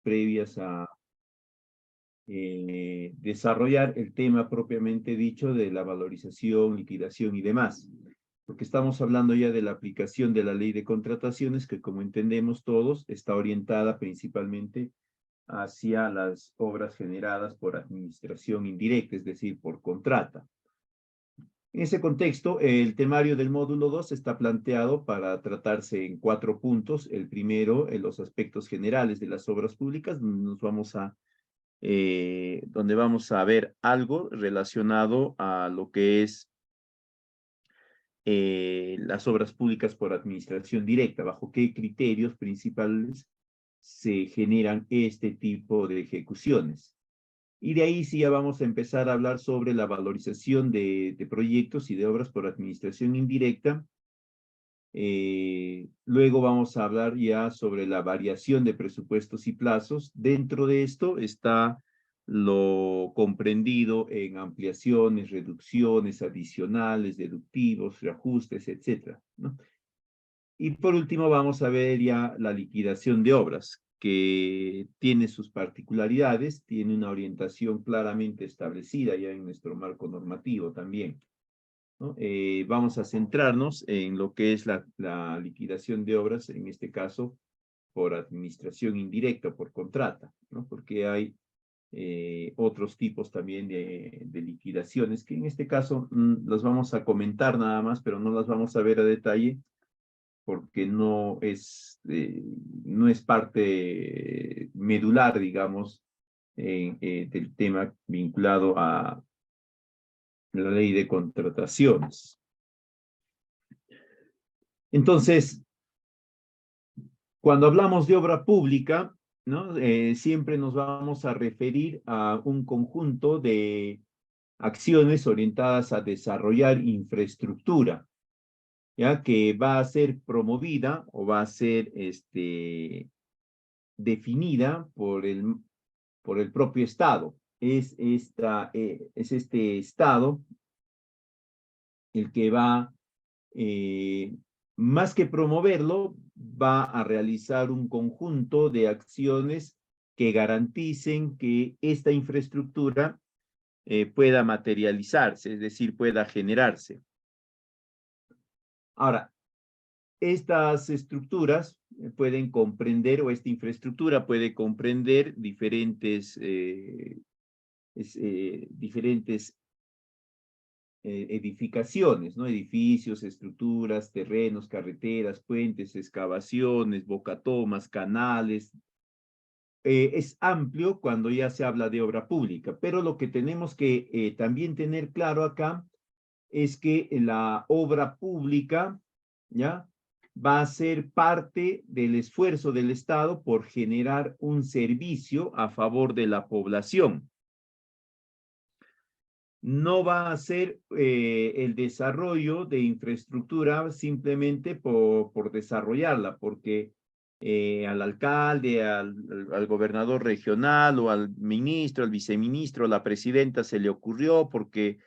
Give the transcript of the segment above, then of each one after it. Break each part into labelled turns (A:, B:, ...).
A: previas a desarrollar el tema propiamente dicho de la valorización, liquidación y demás. Porque estamos hablando ya de la aplicación de la ley de contrataciones que, como entendemos todos, está orientada principalmente hacia las obras generadas por administración indirecta, es decir, por contrata. En ese contexto, el temario del módulo 2 está planteado para tratarse en 4 puntos. El primero, en los aspectos generales de las obras públicas, donde vamos a ver algo relacionado a lo que es las obras públicas por administración directa, bajo qué criterios principales se generan este tipo de ejecuciones. Y de ahí sí ya vamos a empezar a hablar sobre la valorización de proyectos y de obras por administración indirecta. Luego vamos a hablar ya sobre la variación de presupuestos y plazos. Dentro de esto está lo comprendido en ampliaciones, reducciones, adicionales, deductivos, reajustes, etcétera, ¿no? Y por último vamos a ver ya la liquidación de obras, que tiene sus particularidades, tiene una orientación claramente establecida ya en nuestro marco normativo también, ¿no? Vamos a centrarnos en lo que es la liquidación de obras, en este caso por administración indirecta, por contrata, ¿no? Porque hay otros tipos también de liquidaciones, que en este caso las vamos a comentar nada más, pero no las vamos a ver a detalle, porque no es parte medular, digamos, del tema vinculado a la ley de contrataciones. Entonces, cuando hablamos de obra pública, ¿no? Siempre nos vamos a referir a un conjunto de acciones orientadas a desarrollar infraestructura, ¿ya? Que va a ser promovida o va a ser definida por el propio Estado. Es este Estado el que va, más que promoverlo, va a realizar un conjunto de acciones que garanticen que esta infraestructura pueda materializarse, es decir, pueda generarse. Ahora, estas estructuras pueden comprender, o esta infraestructura puede comprender diferentes edificaciones, ¿no? Edificios, estructuras, terrenos, carreteras, puentes, excavaciones, bocatomas, canales. Es amplio cuando ya se habla de obra pública, pero lo que tenemos que también tener claro acá es que la obra pública, ¿ya? Va a ser parte del esfuerzo del Estado por generar un servicio a favor de la población. No va a ser el desarrollo de infraestructura simplemente por desarrollarla, porque al alcalde, al gobernador regional o al ministro, al viceministro, a la presidenta se le ocurrió porque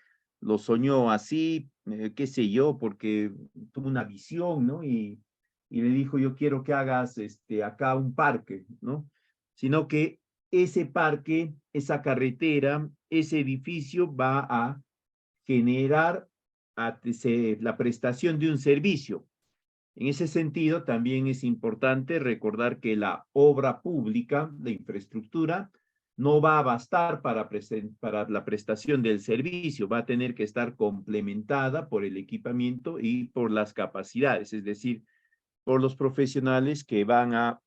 A: lo soñó así, qué sé yo, porque tuvo una visión, ¿no? Y le dijo, yo quiero que hagas acá un parque, ¿no? Sino que ese parque, esa carretera, ese edificio va a generar la prestación de un servicio. En ese sentido, también es importante recordar que la obra pública, la infraestructura, no va a bastar para la prestación del servicio, va a tener que estar complementada por el equipamiento y por las capacidades, es decir, por los profesionales que van a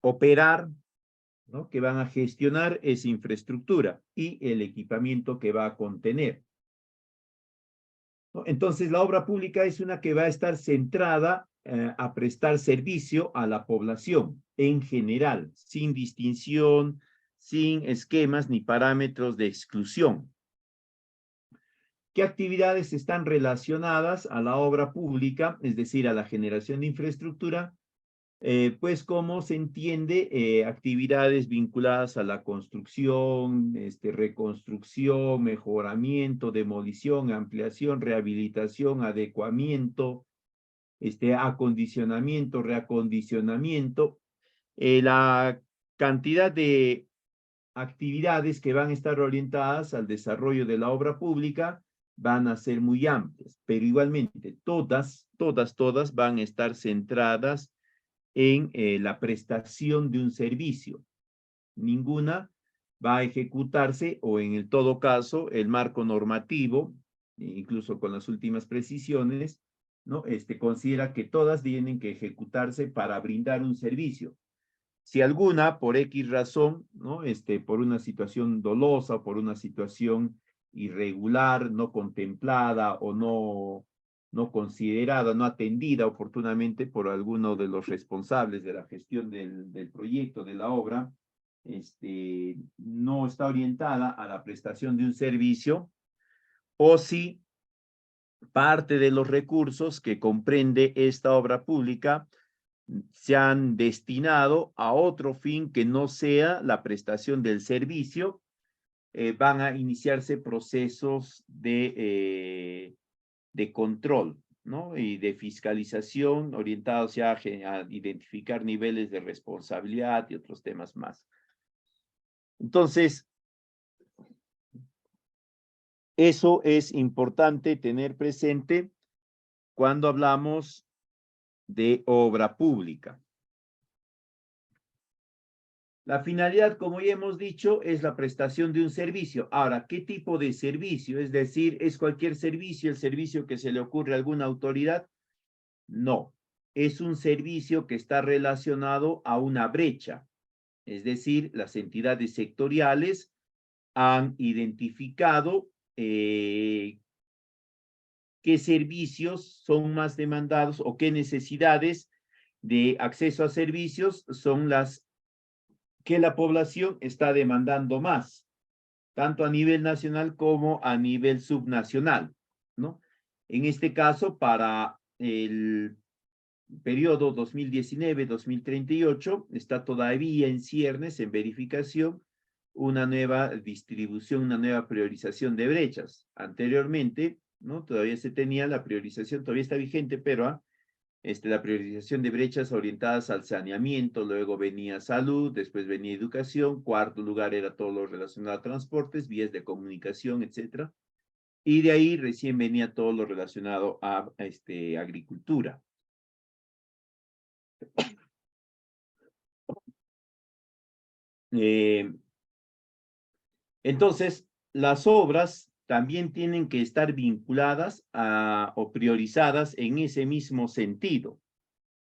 A: operar, ¿no? Que van a gestionar esa infraestructura y el equipamiento que va a contener, ¿no? Entonces, la obra pública es una que va a estar centrada a prestar servicio a la población en general, sin distinción, sin esquemas ni parámetros de exclusión. ¿Qué actividades están relacionadas a la obra pública, es decir, a la generación de infraestructura? Pues como se entiende, actividades vinculadas a la construcción, reconstrucción, mejoramiento, demolición, ampliación, rehabilitación, adecuamiento, acondicionamiento, reacondicionamiento, la cantidad de actividades que van a estar orientadas al desarrollo de la obra pública van a ser muy amplias, pero igualmente todas van a estar centradas en la prestación de un servicio. Ninguna va a ejecutarse, o en el todo caso, el marco normativo, incluso con las últimas precisiones, ¿no? Considera que todas tienen que ejecutarse para brindar un servicio. Si alguna, por X razón, ¿no? Por una situación dolosa, por una situación irregular, no contemplada o no considerada, no atendida oportunamente por alguno de los responsables de la gestión del proyecto, de la obra, no está orientada a la prestación de un servicio, o si parte de los recursos que comprende esta obra pública se han destinado a otro fin que no sea la prestación del servicio, van a iniciarse procesos de control, ¿no? Y de fiscalización orientados ya a identificar niveles de responsabilidad y otros temas más. Entonces, eso es importante tener presente cuando hablamos de obra pública. La finalidad, como ya hemos dicho, es la prestación de un servicio. Ahora, ¿qué tipo de servicio? Es decir, ¿es cualquier servicio el servicio que se le ocurre a alguna autoridad? No, es un servicio que está relacionado a una brecha. Es decir, las entidades sectoriales han identificado qué servicios son más demandados o qué necesidades de acceso a servicios son las que la población está demandando más, tanto a nivel nacional como a nivel subnacional, ¿no? En este caso, para el periodo 2019-2038, está todavía en ciernes, en verificación, una nueva distribución, una nueva priorización de brechas. Anteriormente, ¿no? Todavía se tenía la priorización, todavía está vigente, pero la priorización de brechas orientadas al saneamiento, luego venía salud, después venía educación, cuarto lugar era todo lo relacionado a transportes, vías de comunicación, etcétera. Y de ahí recién venía todo lo relacionado a agricultura. Entonces, las obras también tienen que estar vinculadas o priorizadas en ese mismo sentido.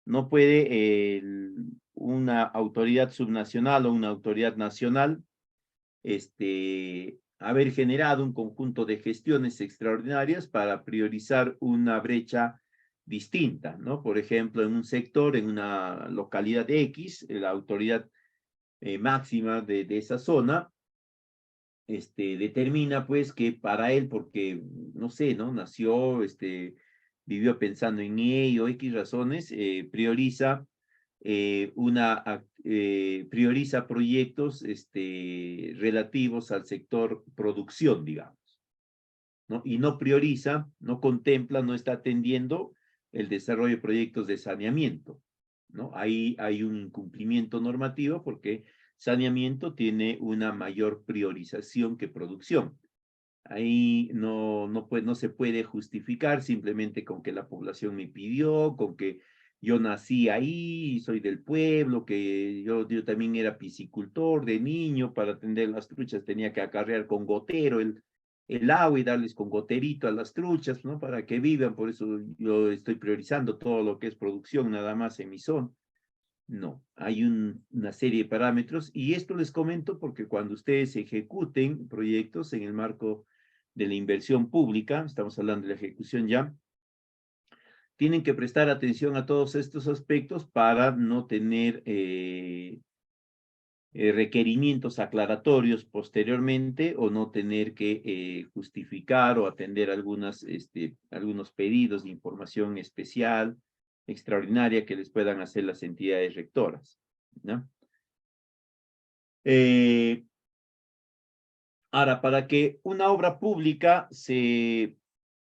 A: No puede una autoridad subnacional o una autoridad nacional haber generado un conjunto de gestiones extraordinarias para priorizar una brecha distinta, ¿no? Por ejemplo, en un sector, en una localidad X, la autoridad máxima de esa zona determina pues que para él, porque, no sé, ¿no? Nació, vivió pensando en ello, X razones, prioriza prioriza proyectos relativos al sector producción, digamos, ¿no? Y no prioriza, no contempla, no está atendiendo el desarrollo de proyectos de saneamiento, ¿no? Ahí hay un incumplimiento normativo porque saneamiento tiene una mayor priorización que producción. Ahí no se puede justificar simplemente con que la población me pidió, con que yo nací ahí, soy del pueblo, que yo también era piscicultor de niño, para atender las truchas tenía que acarrear con gotero el agua y darles con goterito a las truchas, ¿no? Para que vivan, por eso yo estoy priorizando todo lo que es producción nada más en mi zona. No, hay una serie de parámetros y esto les comento porque cuando ustedes ejecuten proyectos en el marco de la inversión pública, estamos hablando de la ejecución ya, tienen que prestar atención a todos estos aspectos para no tener requerimientos aclaratorios posteriormente o no tener que justificar o atender algunos pedidos de información especial, extraordinaria que les puedan hacer las entidades rectoras, ¿no? Ahora, para que una obra pública se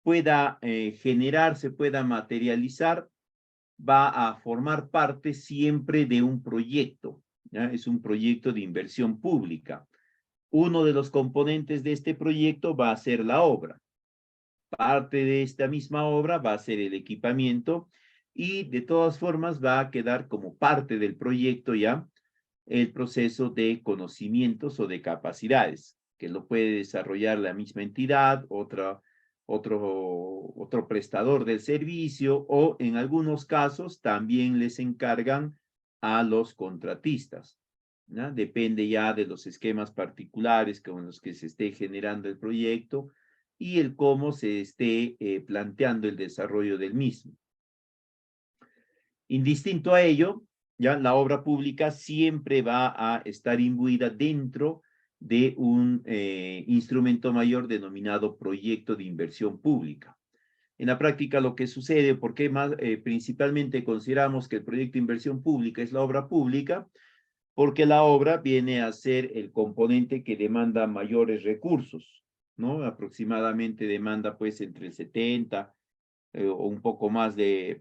A: pueda generar, se pueda materializar, va a formar parte siempre de un proyecto, ¿ya? Es un proyecto de inversión pública. Uno de los componentes de este proyecto va a ser la obra. Parte de esta misma obra va a ser el equipamiento y de todas formas va a quedar como parte del proyecto ya el proceso de conocimientos o de capacidades, que lo puede desarrollar la misma entidad, otro prestador del servicio, o en algunos casos también les encargan a los contratistas, ¿no? Depende ya de los esquemas particulares con los que se esté generando el proyecto y el cómo se esté planteando el desarrollo del mismo. Indistinto a ello, ya la obra pública siempre va a estar imbuida dentro de un instrumento mayor denominado proyecto de inversión pública. En la práctica lo que sucede, porque principalmente consideramos que el proyecto de inversión pública es la obra pública, porque la obra viene a ser el componente que demanda mayores recursos, ¿no? Aproximadamente demanda pues entre el 70 o un poco más de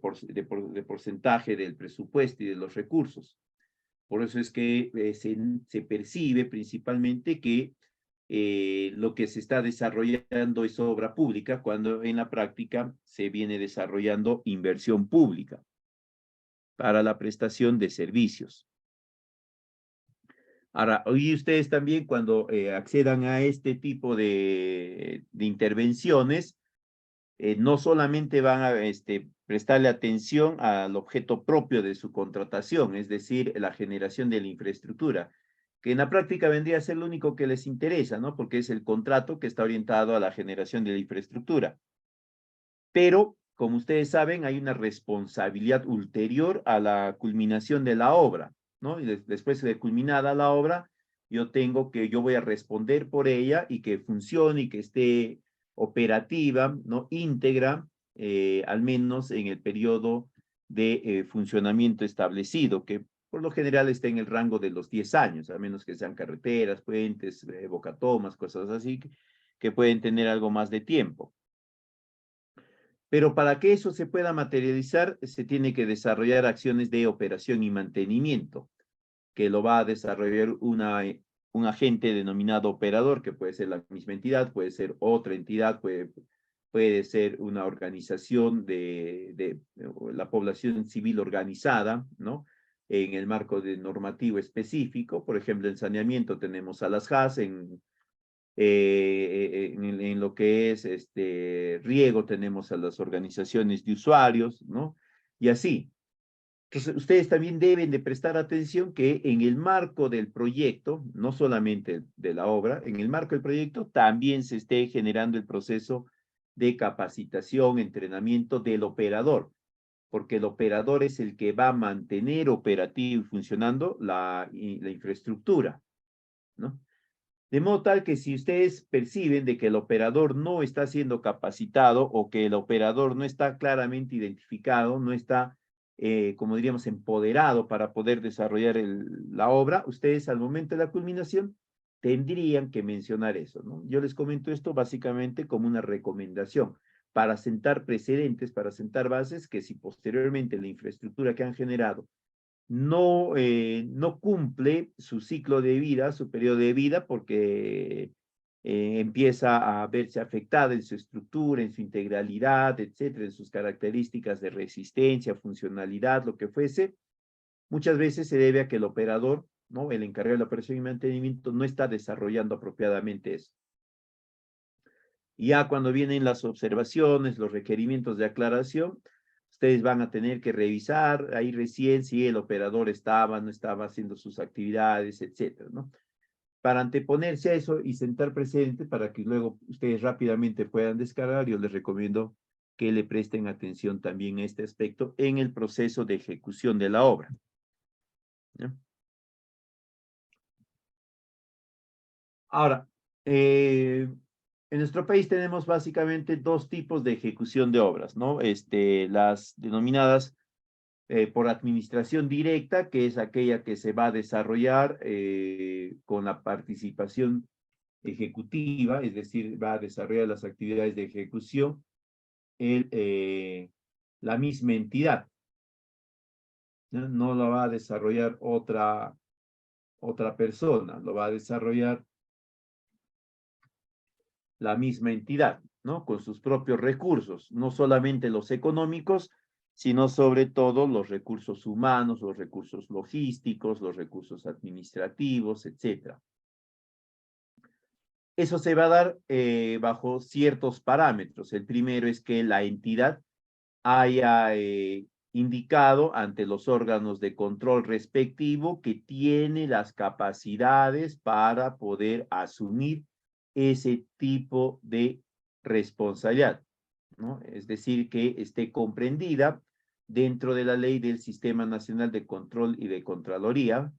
A: porcentaje del presupuesto y de los recursos. Por eso es que se percibe principalmente que lo que se está desarrollando es obra pública, cuando en la práctica se viene desarrollando inversión pública para la prestación de servicios. Ahora, hoy ustedes también cuando accedan a este tipo de intervenciones, no solamente van a prestarle atención al objeto propio de su contratación, es decir, la generación de la infraestructura, que en la práctica vendría a ser lo único que les interesa, ¿no? Porque es el contrato que está orientado a la generación de la infraestructura. Pero, como ustedes saben, hay una responsabilidad ulterior a la culminación de la obra, ¿no? Y después de culminada la obra, yo voy a responder por ella y que funcione y que esté operativa, ¿no? Íntegra, al menos en el periodo de funcionamiento establecido, que por lo general está en el rango de los 10 años, a menos que sean carreteras, puentes, bocatomas, cosas así, que pueden tener algo más de tiempo. Pero para que eso se pueda materializar, se tiene que desarrollar acciones de operación y mantenimiento, que lo va a desarrollar un agente denominado operador, que puede ser la misma entidad, puede ser otra entidad, puede ser una organización de la población civil organizada, ¿no? En el marco de normativo específico. Por ejemplo, en saneamiento tenemos a las JAS, en lo que es riego tenemos a las organizaciones de usuarios, ¿no? Y así. Entonces, ustedes también deben de prestar atención que en el marco del proyecto, no solamente de la obra, en el marco del proyecto también se esté generando el proceso de capacitación, entrenamiento del operador, porque el operador es el que va a mantener operativo y funcionando la infraestructura, ¿no? De modo tal que si ustedes perciben de que el operador no está siendo capacitado o que el operador no está claramente identificado, no está, como diríamos, empoderado para poder desarrollar la obra, ustedes al momento de la culminación tendrían que mencionar eso, ¿no? Yo les comento esto básicamente como una recomendación para sentar precedentes, para sentar bases, que si posteriormente la infraestructura que han generado no cumple su ciclo de vida, su periodo de vida, porque empieza a verse afectada en su estructura, en su integralidad, etcétera, en sus características de resistencia, funcionalidad, lo que fuese. Muchas veces se debe a que el operador, ¿no? El encargado de la operación y mantenimiento no está desarrollando apropiadamente eso. Y ya cuando vienen las observaciones, los requerimientos de aclaración, ustedes van a tener que revisar ahí recién si el operador no estaba haciendo sus actividades, etcétera, ¿no? Para anteponerse a eso y sentar precedente para que luego ustedes rápidamente puedan descargar, yo les recomiendo que le presten atención también a este aspecto en el proceso de ejecución de la obra, ¿no? Ahora, en nuestro país tenemos básicamente dos tipos de ejecución de obras, ¿no? Las denominadas por administración directa, que es aquella que se va a desarrollar con la participación ejecutiva, es decir, va a desarrollar las actividades de ejecución la misma entidad. ¿no? No lo va a desarrollar otra persona, lo va a desarrollar la misma entidad, ¿no? Con sus propios recursos, no solamente los económicos, sino sobre todo los recursos humanos, los recursos logísticos, los recursos administrativos, etc. Eso se va a dar bajo ciertos parámetros. El primero es que la entidad haya indicado ante los órganos de control respectivo que tiene las capacidades para poder asumir ese tipo de responsabilidad, ¿no? Es decir, que esté comprendida dentro de la ley del Sistema Nacional de Control y de Contraloría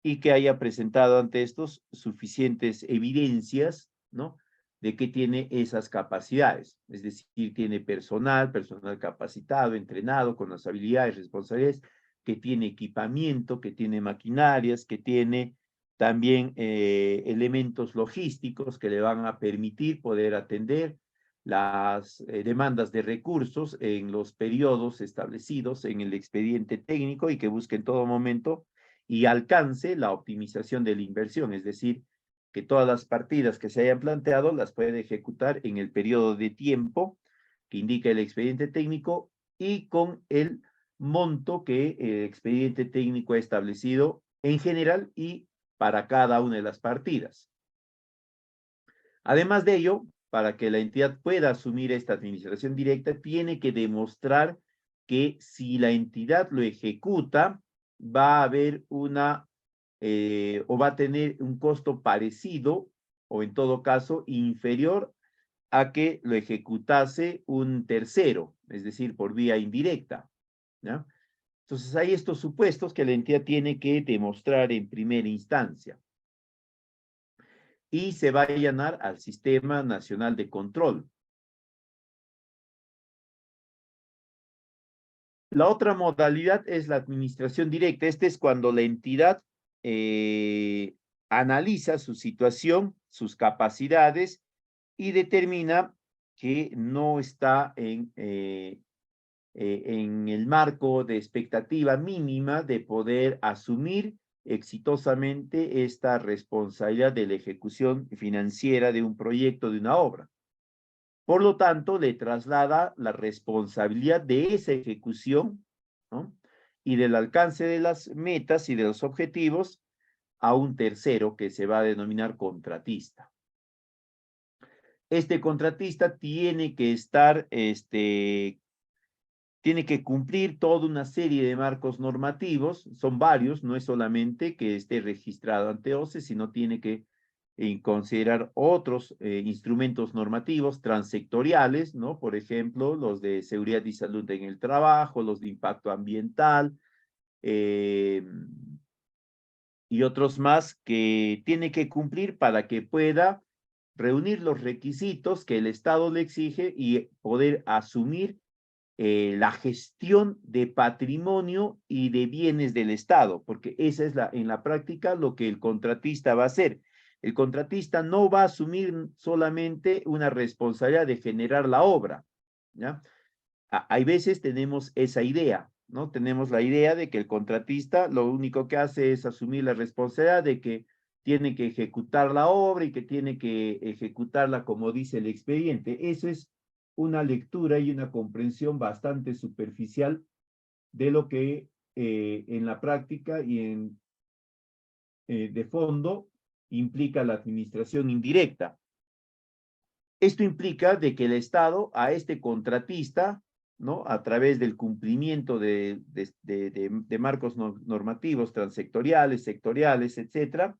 A: y que haya presentado ante estos suficientes evidencias, ¿no? De que tiene esas capacidades, es decir, tiene personal capacitado, entrenado, con las habilidades, responsabilidades, que tiene equipamiento, que tiene maquinarias, que tiene también elementos logísticos que le van a permitir poder atender las demandas de recursos en los periodos establecidos en el expediente técnico y que busque en todo momento y alcance la optimización de la inversión, es decir, que todas las partidas que se hayan planteado las puede ejecutar en el periodo de tiempo que indica el expediente técnico y con el monto que el expediente técnico ha establecido en general y para cada una de las partidas. Además de ello, para que la entidad pueda asumir esta administración directa, tiene que demostrar que si la entidad lo ejecuta, va a haber una o va a tener un costo parecido o en todo caso inferior a que lo ejecutase un tercero, es decir, por vía indirecta, ¿ya? Entonces hay estos supuestos que la entidad tiene que demostrar en primera instancia y se va a allanar al Sistema Nacional de Control. La otra modalidad es la administración directa. Este es cuando la entidad analiza su situación, sus capacidades y determina que no está en el marco de expectativa mínima de poder asumir exitosamente esta responsabilidad de la ejecución financiera de un proyecto, de una obra. Por lo tanto, le traslada la responsabilidad de esa ejecución, ¿no? Y del alcance de las metas y de los objetivos a un tercero que se va a denominar contratista. Este contratista tiene que estar, tiene que cumplir toda una serie de marcos normativos, son varios, no es solamente que esté registrado ante OCE, sino tiene que considerar otros instrumentos normativos transsectoriales, ¿no? Por ejemplo, los de seguridad y salud en el trabajo, los de impacto ambiental, y otros más que tiene que cumplir para que pueda reunir los requisitos que el Estado le exige y poder asumir la gestión de patrimonio y de bienes del Estado, porque esa es en la práctica lo que el contratista va a hacer. El contratista no va a asumir solamente una responsabilidad de generar la obra, ¿ya? Hay veces tenemos esa idea, ¿no? Tenemos la idea de que el contratista lo único que hace es asumir la responsabilidad de que tiene que ejecutar la obra y que tiene que ejecutarla como dice el expediente. Eso es una lectura y una comprensión bastante superficial de lo que en la práctica y de fondo implica la administración indirecta. Esto implica de que el Estado a este contratista, ¿no? A través del cumplimiento de marcos normativos transsectoriales, sectoriales, etcétera,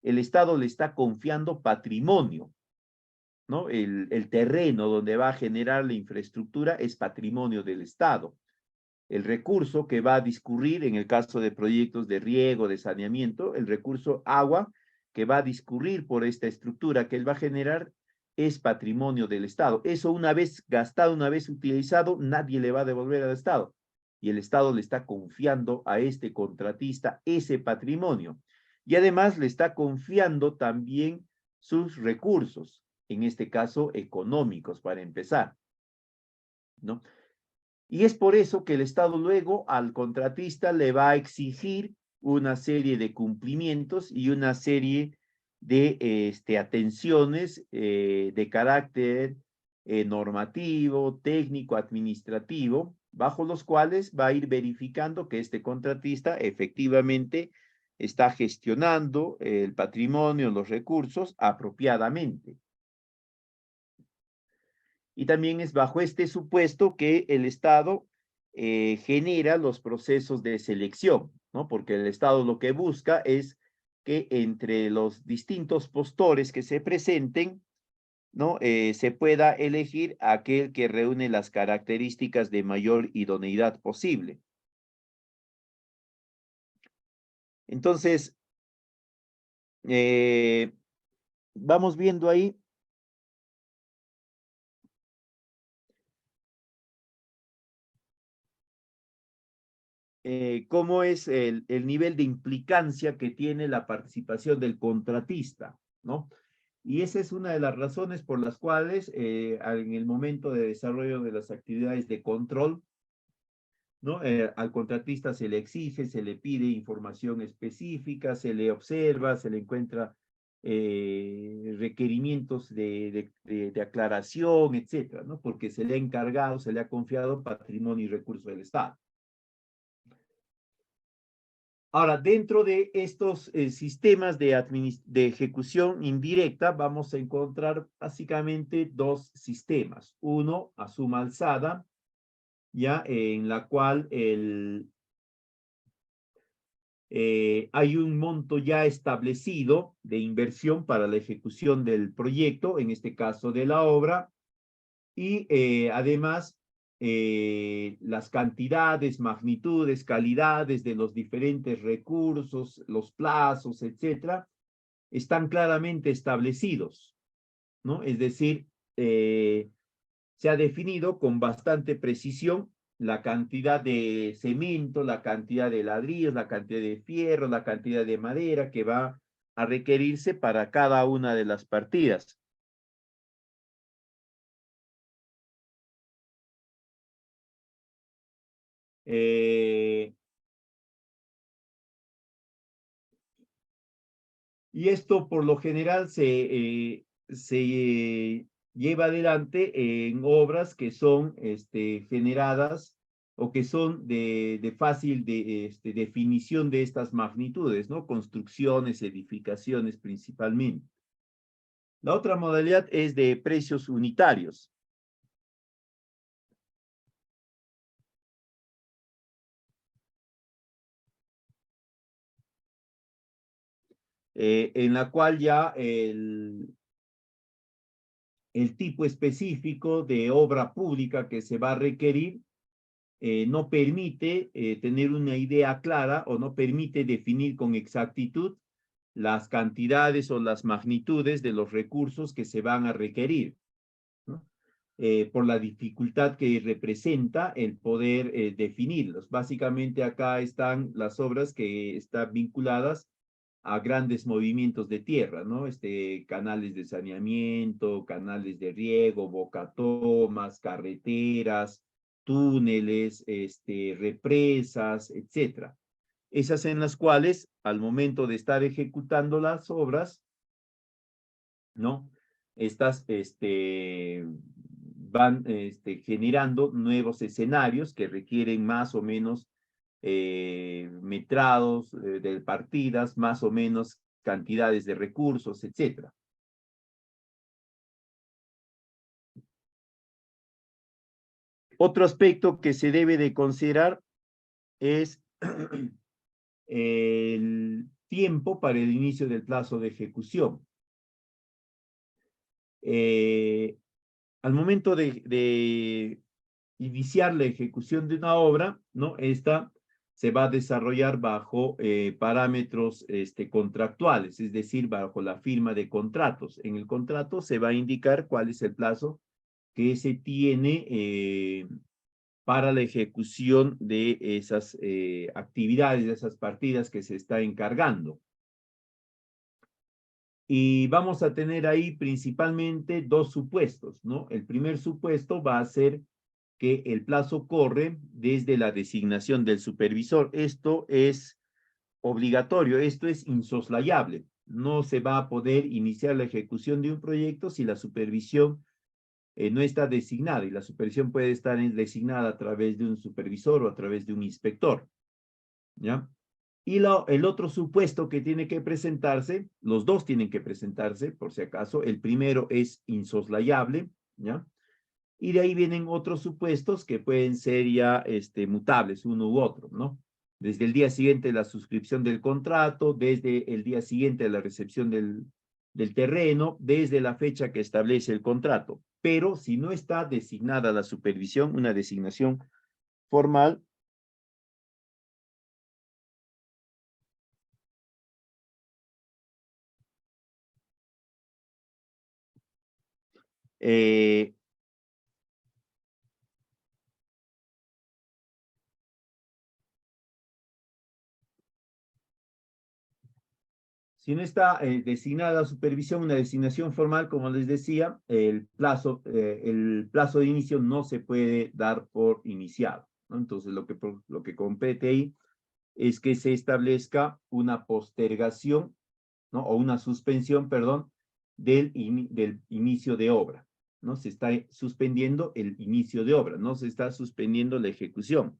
A: el Estado le está confiando patrimonio, ¿no? El terreno donde va a generar la infraestructura es patrimonio del Estado. El recurso que va a discurrir en el caso de proyectos de riego, de saneamiento, el recurso agua que va a discurrir por esta estructura que él va a generar es patrimonio del Estado. Eso una vez gastado, una vez utilizado, nadie le va a devolver al Estado. Y el Estado le está confiando a este contratista ese patrimonio. Y además le está confiando también sus recursos, en este caso económicos, para empezar, ¿no? Y es por eso que el Estado luego al contratista le va a exigir una serie de cumplimientos y una serie de atenciones de carácter normativo, técnico, administrativo, bajo los cuales va a ir verificando que este contratista efectivamente está gestionando el patrimonio, los recursos apropiadamente. Y también es bajo este supuesto que el Estado genera los procesos de selección, ¿no? Porque el Estado lo que busca es que entre los distintos postores que se presenten, ¿no? Se pueda elegir aquel que reúne las características de mayor idoneidad posible. Entonces, vamos viendo ahí cómo es el nivel de implicancia que tiene la participación del contratista, ¿no? Y esa es una de las razones por las cuales en el momento de desarrollo de las actividades de control, ¿no? Al contratista se le exige, se le pide información específica, se le observa, se le encuentra requerimientos de aclaración, etcétera, ¿no? Porque se le ha encargado, se le ha confiado patrimonio y recursos del Estado. Ahora, dentro de estos sistemas de ejecución indirecta, vamos a encontrar básicamente dos sistemas. Uno, a suma alzada, ya en la cual hay un monto ya establecido de inversión para la ejecución del proyecto, en este caso de la obra, y además las cantidades, magnitudes, calidades de los diferentes recursos, los plazos, etcétera, están claramente establecidos, ¿no? Es decir, se ha definido con bastante precisión la cantidad de cemento, la cantidad de ladrillos, la cantidad de fierro, la cantidad de madera que va a requerirse para cada una de las partidas. Y esto por lo general se lleva adelante en obras que son generadas o que son de fácil definición de estas magnitudes, ¿no? Construcciones, edificaciones principalmente. La otra modalidad es de precios unitarios. En la cual ya el tipo específico de obra pública que se va a requerir no permite tener una idea clara o no permite definir con exactitud las cantidades o las magnitudes de los recursos que se van a requerir, ¿no? Por la dificultad que representa el poder definirlos. Básicamente acá están las obras que están vinculadas a grandes movimientos de tierra, ¿no? Canales de saneamiento, canales de riego, bocatomas, carreteras, túneles, represas, etcétera. Esas en las cuales, al momento de estar ejecutando las obras, ¿no? Estas van generando nuevos escenarios que requieren más o menos metrados de partidas, más o menos cantidades de recursos, etcétera. Otro aspecto que se debe de considerar es el tiempo para el inicio del plazo de ejecución. Al momento de iniciar la ejecución de una obra, ¿no? Esta se va a desarrollar bajo parámetros contractuales, es decir, bajo la firma de contratos. En el contrato se va a indicar cuál es el plazo que se tiene para la ejecución de esas actividades, de esas partidas que se está encargando. Y vamos a tener ahí principalmente dos supuestos, ¿no? El primer supuesto va a ser que el plazo corre desde la designación del supervisor. Esto es obligatorio, esto es insoslayable. No se va a poder iniciar la ejecución de un proyecto si la supervisión no está designada, y la supervisión puede estar designada a través de un supervisor o a través de un inspector, ¿ya? Y el otro supuesto que tiene que presentarse, los dos tienen que presentarse, por si acaso, el primero es insoslayable, ¿ya? Y de ahí vienen otros supuestos que pueden ser ya mutables, uno u otro, ¿no? Desde el día siguiente de la suscripción del contrato, desde el día siguiente de la recepción del terreno, desde la fecha que establece el contrato. Pero si no está designada la supervisión, una designación formal, eh, si no está designada la supervisión, una designación formal, como les decía, el plazo de inicio no se puede dar por iniciado, ¿no? Entonces, lo que compete ahí es que se establezca una postergación, ¿no? O una suspensión, perdón, del inicio de obra, ¿no? Se está suspendiendo el inicio de obra, no se está suspendiendo la ejecución,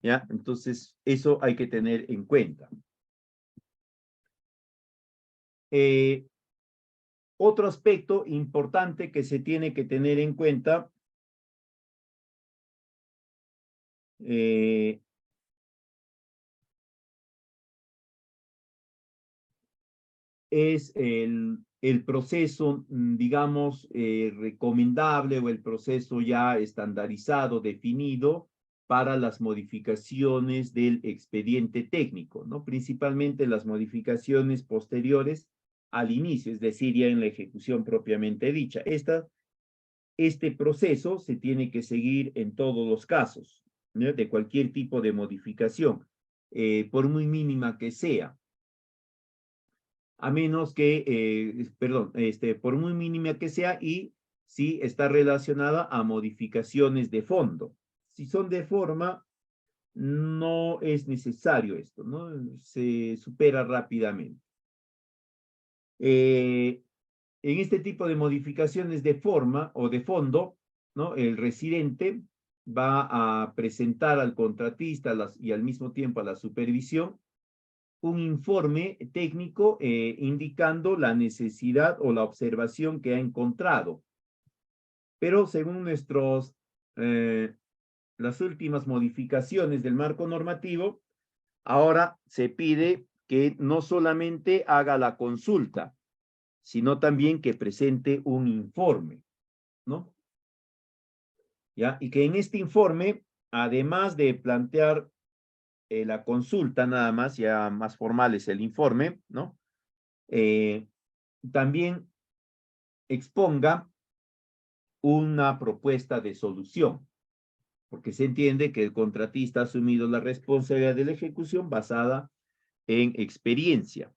A: ¿ya? Entonces, eso hay que tener en cuenta. Eh, Otro aspecto importante que se tiene que tener en cuenta eh, es el proceso, digamos, recomendable, o el proceso ya estandarizado, definido para las modificaciones del expediente técnico, ¿no? Principalmente las modificaciones posteriores al inicio, es decir, ya en la ejecución propiamente dicha. Este proceso se tiene que seguir en todos los casos, ¿no? De cualquier tipo de modificación, por muy mínima que sea, a menos que, perdón, por muy mínima que sea, y si está relacionada a modificaciones de fondo. Si son de forma, no es necesario esto, ¿no? Se supera rápidamente. En este tipo de modificaciones de forma o de fondo, ¿no? El residente va a presentar al contratista y al mismo tiempo a la supervisión un informe técnico indicando la necesidad o la observación que ha encontrado. Pero según las últimas modificaciones del marco normativo, ahora se pide que no solamente haga la consulta, sino también que presente un informe, ¿no? ¿Ya? Y que en este informe, además de plantear la consulta nada más, ya más formal es el informe, ¿no? Eh, También exponga una propuesta de solución, porque se entiende que el contratista ha asumido la responsabilidad de la ejecución basada en experiencia,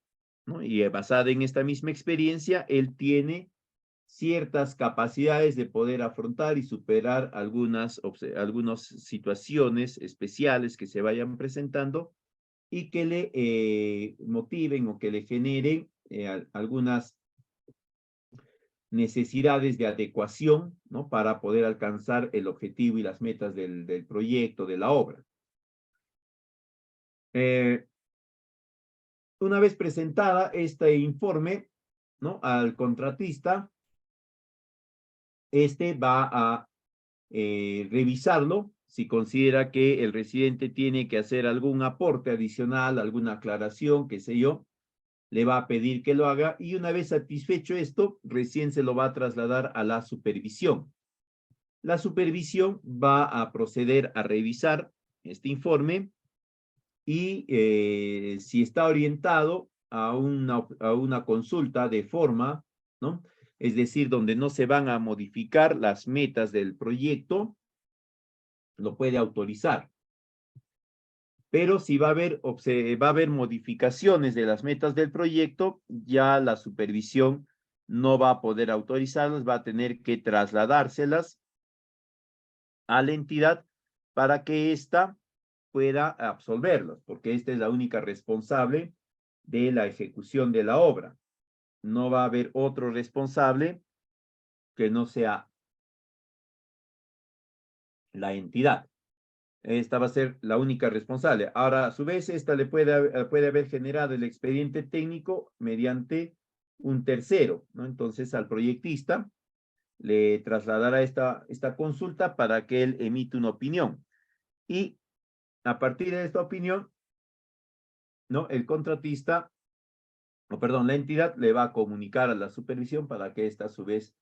A: ¿no? Y basada en esta misma experiencia, él tiene ciertas capacidades de poder afrontar y superar algunas situaciones especiales que se vayan presentando y que le motiven o que le generen algunas necesidades de adecuación, ¿no? Para poder alcanzar el objetivo y las metas del proyecto, de la obra. Una vez presentada este informe, ¿no? Al contratista, este va a revisarlo si considera que el residente tiene que hacer algún aporte adicional, alguna aclaración, qué sé yo, le va a pedir que lo haga, y una vez satisfecho esto, recién se lo va a trasladar a la supervisión. La supervisión va a proceder a revisar este informe y si está orientado a una consulta de forma, ¿no? Es decir, donde no se van a modificar las metas del proyecto, lo puede autorizar. Pero si va a haber modificaciones de las metas del proyecto, ya la supervisión no va a poder autorizarlas, va a tener que trasladárselas a la entidad para que ésta pueda absolverlos, porque esta es la única responsable de la ejecución de la obra. No va a haber otro responsable que no sea la entidad. Esta va a ser la única responsable. Ahora, a su vez, esta le puede haber generado el expediente técnico mediante un tercero, ¿no? Entonces, al proyectista le trasladará esta consulta para que él emita una opinión. Y a partir de esta opinión, ¿no? El contratista, o perdón, la entidad le va a comunicar a la supervisión para que ésta a su vez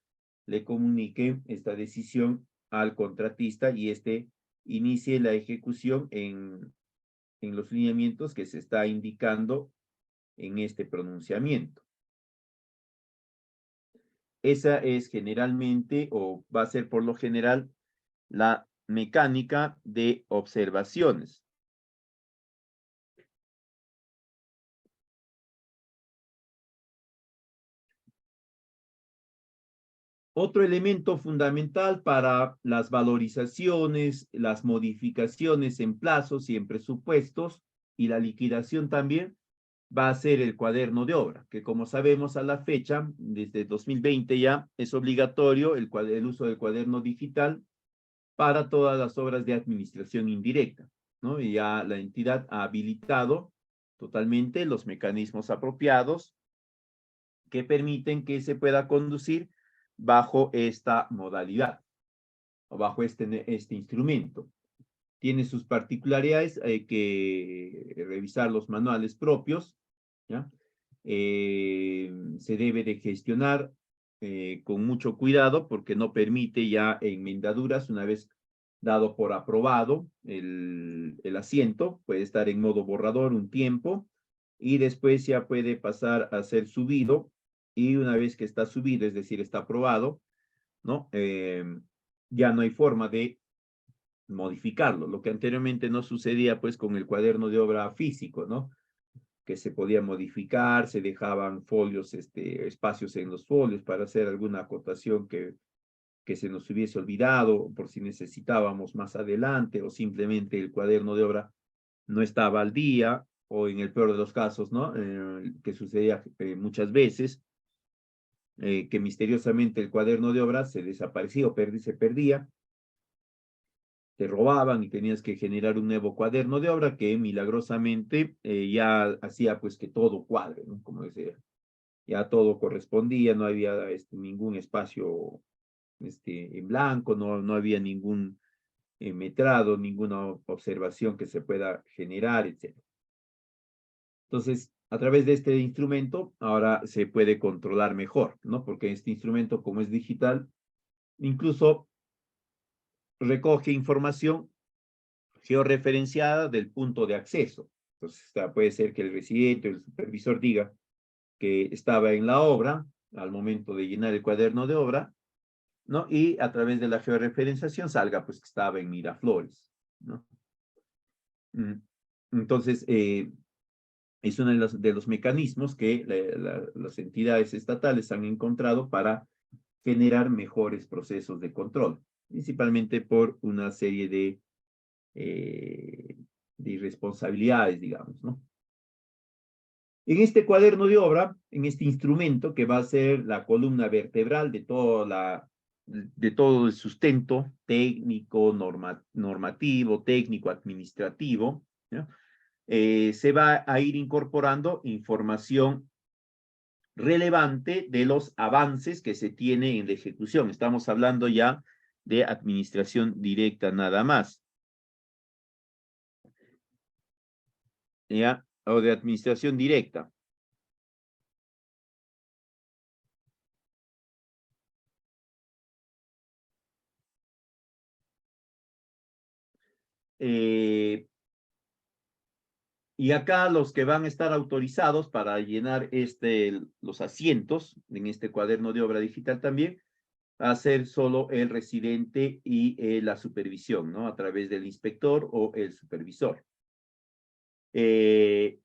A: le comunique esta decisión al contratista y éste inicie la ejecución en los lineamientos que se está indicando en este pronunciamiento. Esa es generalmente, o va a ser por lo general, la mecánica de observaciones. Otro elemento fundamental para las valorizaciones, las modificaciones en plazos y en presupuestos y la liquidación también va a ser el cuaderno de obra, que como sabemos a la fecha, desde 2020 ya es obligatorio el uso del cuaderno digital para todas las obras de administración indirecta, ¿no? Y ya la entidad ha habilitado totalmente los mecanismos apropiados que permiten que se pueda conducir bajo esta modalidad o bajo este instrumento. Tiene sus particularidades, hay que revisar los manuales propios, ¿ya? Se debe de gestionar con mucho cuidado porque no permite ya enmendaduras una vez dado por aprobado el asiento, puede estar en modo borrador un tiempo y después ya puede pasar a ser subido y una vez que está subido, es decir, está aprobado, ¿no? Ya no hay forma de modificarlo, lo que anteriormente no sucedía pues con el cuaderno de obra físico, ¿no? Que se podía modificar, se dejaban folios, espacios en los folios para hacer alguna acotación que se nos hubiese olvidado por si necesitábamos más adelante o simplemente el cuaderno de obra no estaba al día o en el peor de los casos, ¿no? Que sucedía muchas veces, que misteriosamente el cuaderno de obra se desaparecía o se perdía, te robaban y tenías que generar un nuevo cuaderno de obra que milagrosamente ya hacía pues que todo cuadre, ¿no? Como decía, ya todo correspondía, no había ningún espacio en blanco, no había ningún metrado, ninguna observación que se pueda generar, etc. Entonces, a través de este instrumento, ahora se puede controlar mejor, ¿no? Porque este instrumento, como es digital, incluso recoge información georreferenciada del punto de acceso. Entonces, puede ser que el residente o el supervisor diga que estaba en la obra al momento de llenar el cuaderno de obra, ¿no? Y a través de la georreferenciación salga pues que estaba en Miraflores, ¿no? Entonces, es uno de los mecanismos que las entidades estatales han encontrado para generar mejores procesos de control, principalmente por una serie de irresponsabilidades, digamos, ¿no? En este cuaderno de obra, en este instrumento que va a ser la columna vertebral de todo el sustento técnico, normativo, técnico, administrativo, ¿no? Se va a ir incorporando información relevante de los avances que se tiene en la ejecución. Estamos hablando ya de administración directa nada más. ¿Ya? O de administración directa. Y acá los que van a estar autorizados para llenar los asientos en este cuaderno de obra digital también, va a ser solo el residente y la supervisión, ¿no? A través del inspector o el supervisor. Quien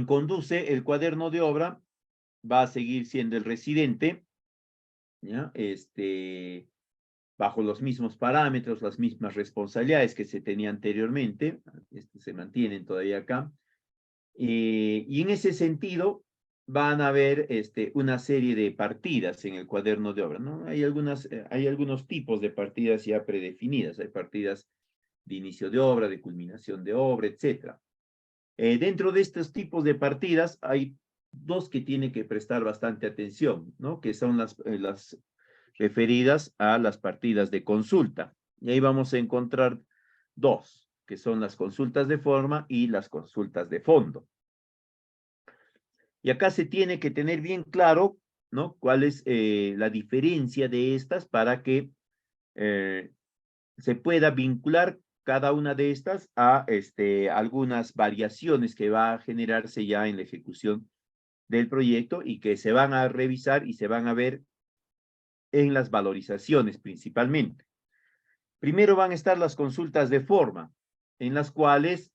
A: conduce el cuaderno de obra va a seguir siendo el residente, ¿ya? Bajo los mismos parámetros, las mismas responsabilidades que se tenía anteriormente, se mantienen todavía acá. Y en ese sentido, van a haber una serie de partidas en el cuaderno de obra, ¿no? Hay algunos tipos de partidas ya predefinidas, hay partidas de inicio de obra, de culminación de obra, etcétera. Dentro de estos tipos de partidas hay dos que tiene que prestar bastante atención, ¿no? Que son las referidas a las partidas de consulta. Y ahí vamos a encontrar dos, que son las consultas de forma y las consultas de fondo. Y acá se tiene que tener bien claro, ¿no? Cuál es la diferencia de estas para que se pueda vincular cada una de estas a algunas variaciones que va a generarse ya en la ejecución del proyecto y que se van a revisar y se van a ver en las valorizaciones principalmente. Primero van a estar las consultas de forma, en las cuales,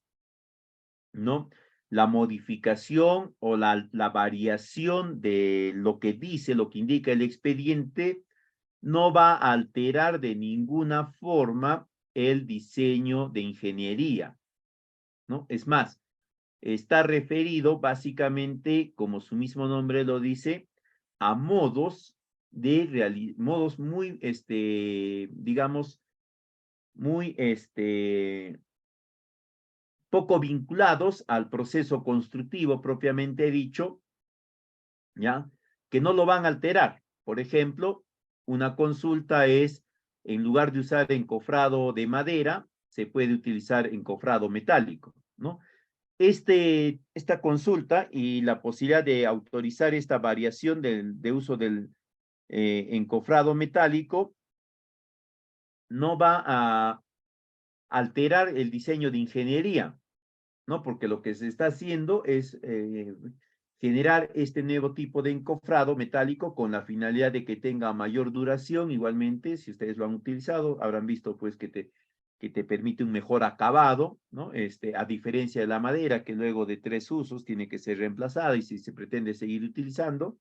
A: ¿no? La modificación o la variación de lo que dice, lo que indica el expediente, no va a alterar de ninguna forma el diseño de ingeniería, ¿no? Es más, está referido básicamente, como su mismo nombre lo dice, a modos modos muy, digamos, muy, poco vinculados al proceso constructivo propiamente dicho, ¿ya? Que no lo van a alterar. Por ejemplo, una consulta es, en lugar de usar encofrado de madera, se puede utilizar encofrado metálico, ¿no? Esta consulta y la posibilidad de autorizar esta variación de uso del encofrado metálico no va a alterar el diseño de ingeniería, ¿no? Porque lo que se está haciendo es generar este nuevo tipo de encofrado metálico con la finalidad de que tenga mayor duración. Igualmente, si ustedes lo han utilizado, habrán visto pues que te permite un mejor acabado, ¿no? A diferencia de la madera, que luego de 3 usos tiene que ser reemplazada y si se pretende seguir utilizando,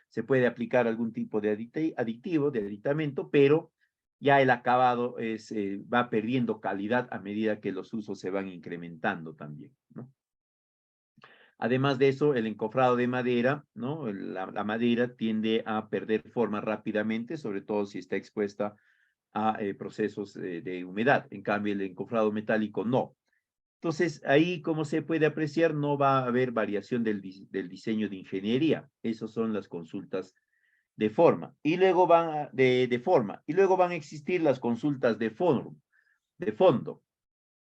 A: se puede aplicar algún tipo de aditivo, de aditamento, pero ya el acabado va perdiendo calidad a medida que los usos se van incrementando también, ¿no? Además de eso, el encofrado de madera, ¿no? La madera tiende a perder forma rápidamente, sobre todo si está expuesta a procesos de humedad. En cambio, el encofrado metálico no. Entonces, ahí, como se puede apreciar, no va a haber variación del diseño de ingeniería. Esas son las consultas de forma. Y luego de forma. Y luego van a existir las consultas de fondo.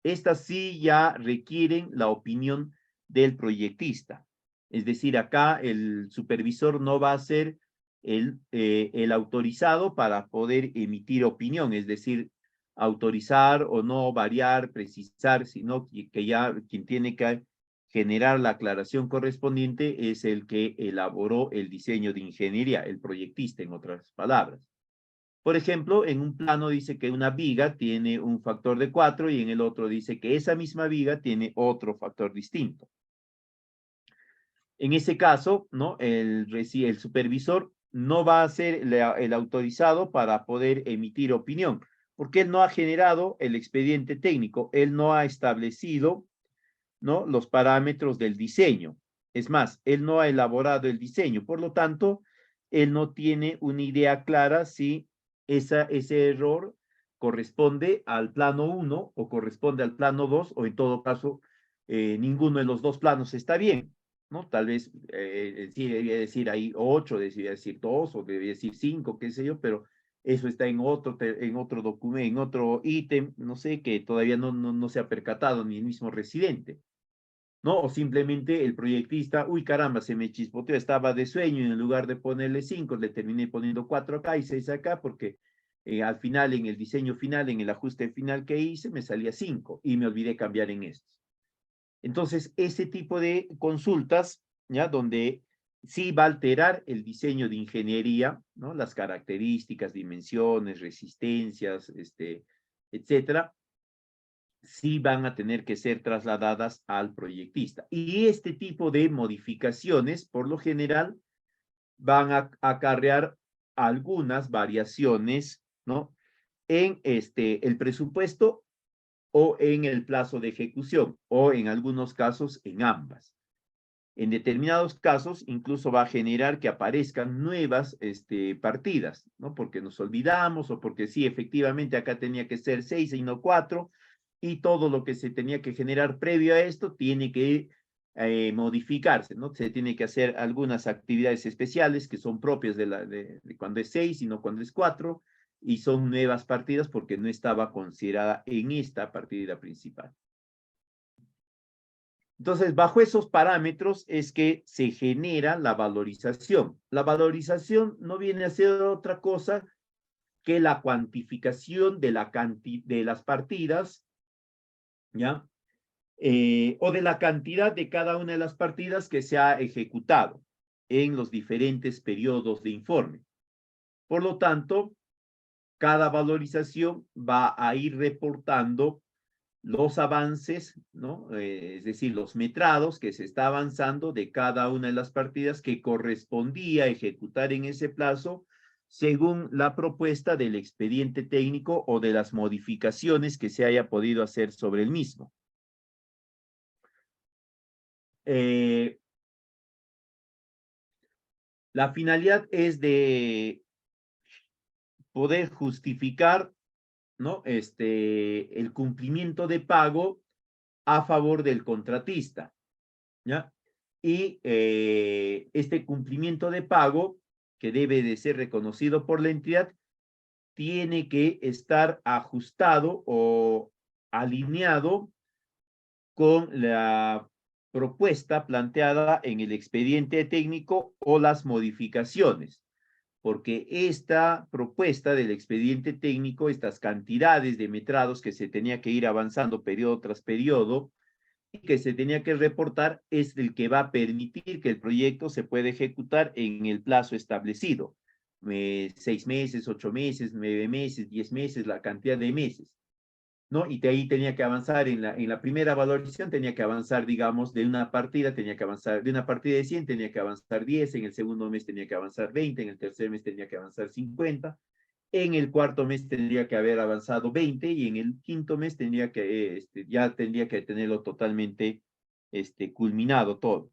A: Estas sí ya requieren la opinión del proyectista. Es decir, acá el supervisor no va a ser el autorizado para poder emitir opinión, es decir, autorizar o no variar, precisar, sino que ya quien tiene que generar la aclaración correspondiente es el que elaboró el diseño de ingeniería, el proyectista, en otras palabras. Por ejemplo, en un plano dice que una viga tiene un factor de 4 y en el otro dice que esa misma viga tiene otro factor distinto. En ese caso, ¿no? El supervisor no va a ser el autorizado para poder emitir opinión, porque él no ha generado el expediente técnico, él no ha establecido, ¿no? Los parámetros del diseño. Es más, él no ha elaborado el diseño, por lo tanto, él no tiene una idea clara si ese error corresponde al plano 1 o corresponde al plano 2 o en todo caso ninguno de los dos planos está bien, ¿no? Tal vez sí debía decir ahí 8, debía decir 2 o debía decir 5, qué sé yo, pero eso está en otro documento, en otro ítem, no sé, que todavía no se ha percatado ni el mismo residente, ¿no? O simplemente el proyectista, uy, caramba, se me chispoteó, estaba de sueño y en lugar de ponerle 5, le terminé poniendo 4 acá y 6 acá porque al final, en el diseño final, en el ajuste final que hice, me salía 5 y me olvidé cambiar en estos. Entonces, ese tipo de consultas, ¿ya? Donde sí va a alterar el diseño de ingeniería, ¿no? Las características, dimensiones, resistencias, etcétera, sí van a tener que ser trasladadas al proyectista. Y este tipo de modificaciones, por lo general, van a acarrear algunas variaciones, ¿no? En el presupuesto o en el plazo de ejecución, o en algunos casos en ambas. En determinados casos, incluso va a generar que aparezcan nuevas partidas, ¿no? Porque nos olvidamos o porque sí, efectivamente, acá tenía que ser 6 y no 4, y todo lo que se tenía que generar previo a esto tiene que modificarse, ¿no? Se tiene que hacer algunas actividades especiales que son propias de cuando es 6 y no cuando es 4, y son nuevas partidas porque no estaba considerada en esta partida principal. Entonces, bajo esos parámetros es que se genera la valorización. La valorización no viene a ser otra cosa que la cuantificación de las partidas, ¿ya? O de la cantidad de cada una de las partidas que se ha ejecutado en los diferentes periodos de informe. Por lo tanto, cada valorización va a ir reportando los avances, ¿no? Es decir, los metrados que se está avanzando de cada una de las partidas que correspondía ejecutar en ese plazo según la propuesta del expediente técnico o de las modificaciones que se haya podido hacer sobre el mismo. La finalidad es de poder justificar, ¿no? El cumplimiento de pago a favor del contratista, ¿ya? Y este cumplimiento de pago, que debe de ser reconocido por la entidad, tiene que estar ajustado o alineado con la propuesta planteada en el expediente técnico o las modificaciones, porque esta propuesta del expediente técnico, estas cantidades de metrados que se tenía que ir avanzando periodo tras periodo, y que se tenía que reportar, es el que va a permitir que el proyecto se pueda ejecutar en el plazo establecido. 6 meses, 8 meses, 9 meses, 10 meses, la cantidad de meses, ¿no? Y de ahí tenía que avanzar en la primera valorización, tenía que avanzar, digamos, de una partida, tenía que avanzar de una partida de 100, tenía que avanzar 10, en el segundo mes tenía que avanzar 20, en el tercer mes tenía que avanzar 50, en el cuarto mes tendría que haber avanzado 20 y en el quinto mes tendría que, ya tendría que tenerlo totalmente culminado todo.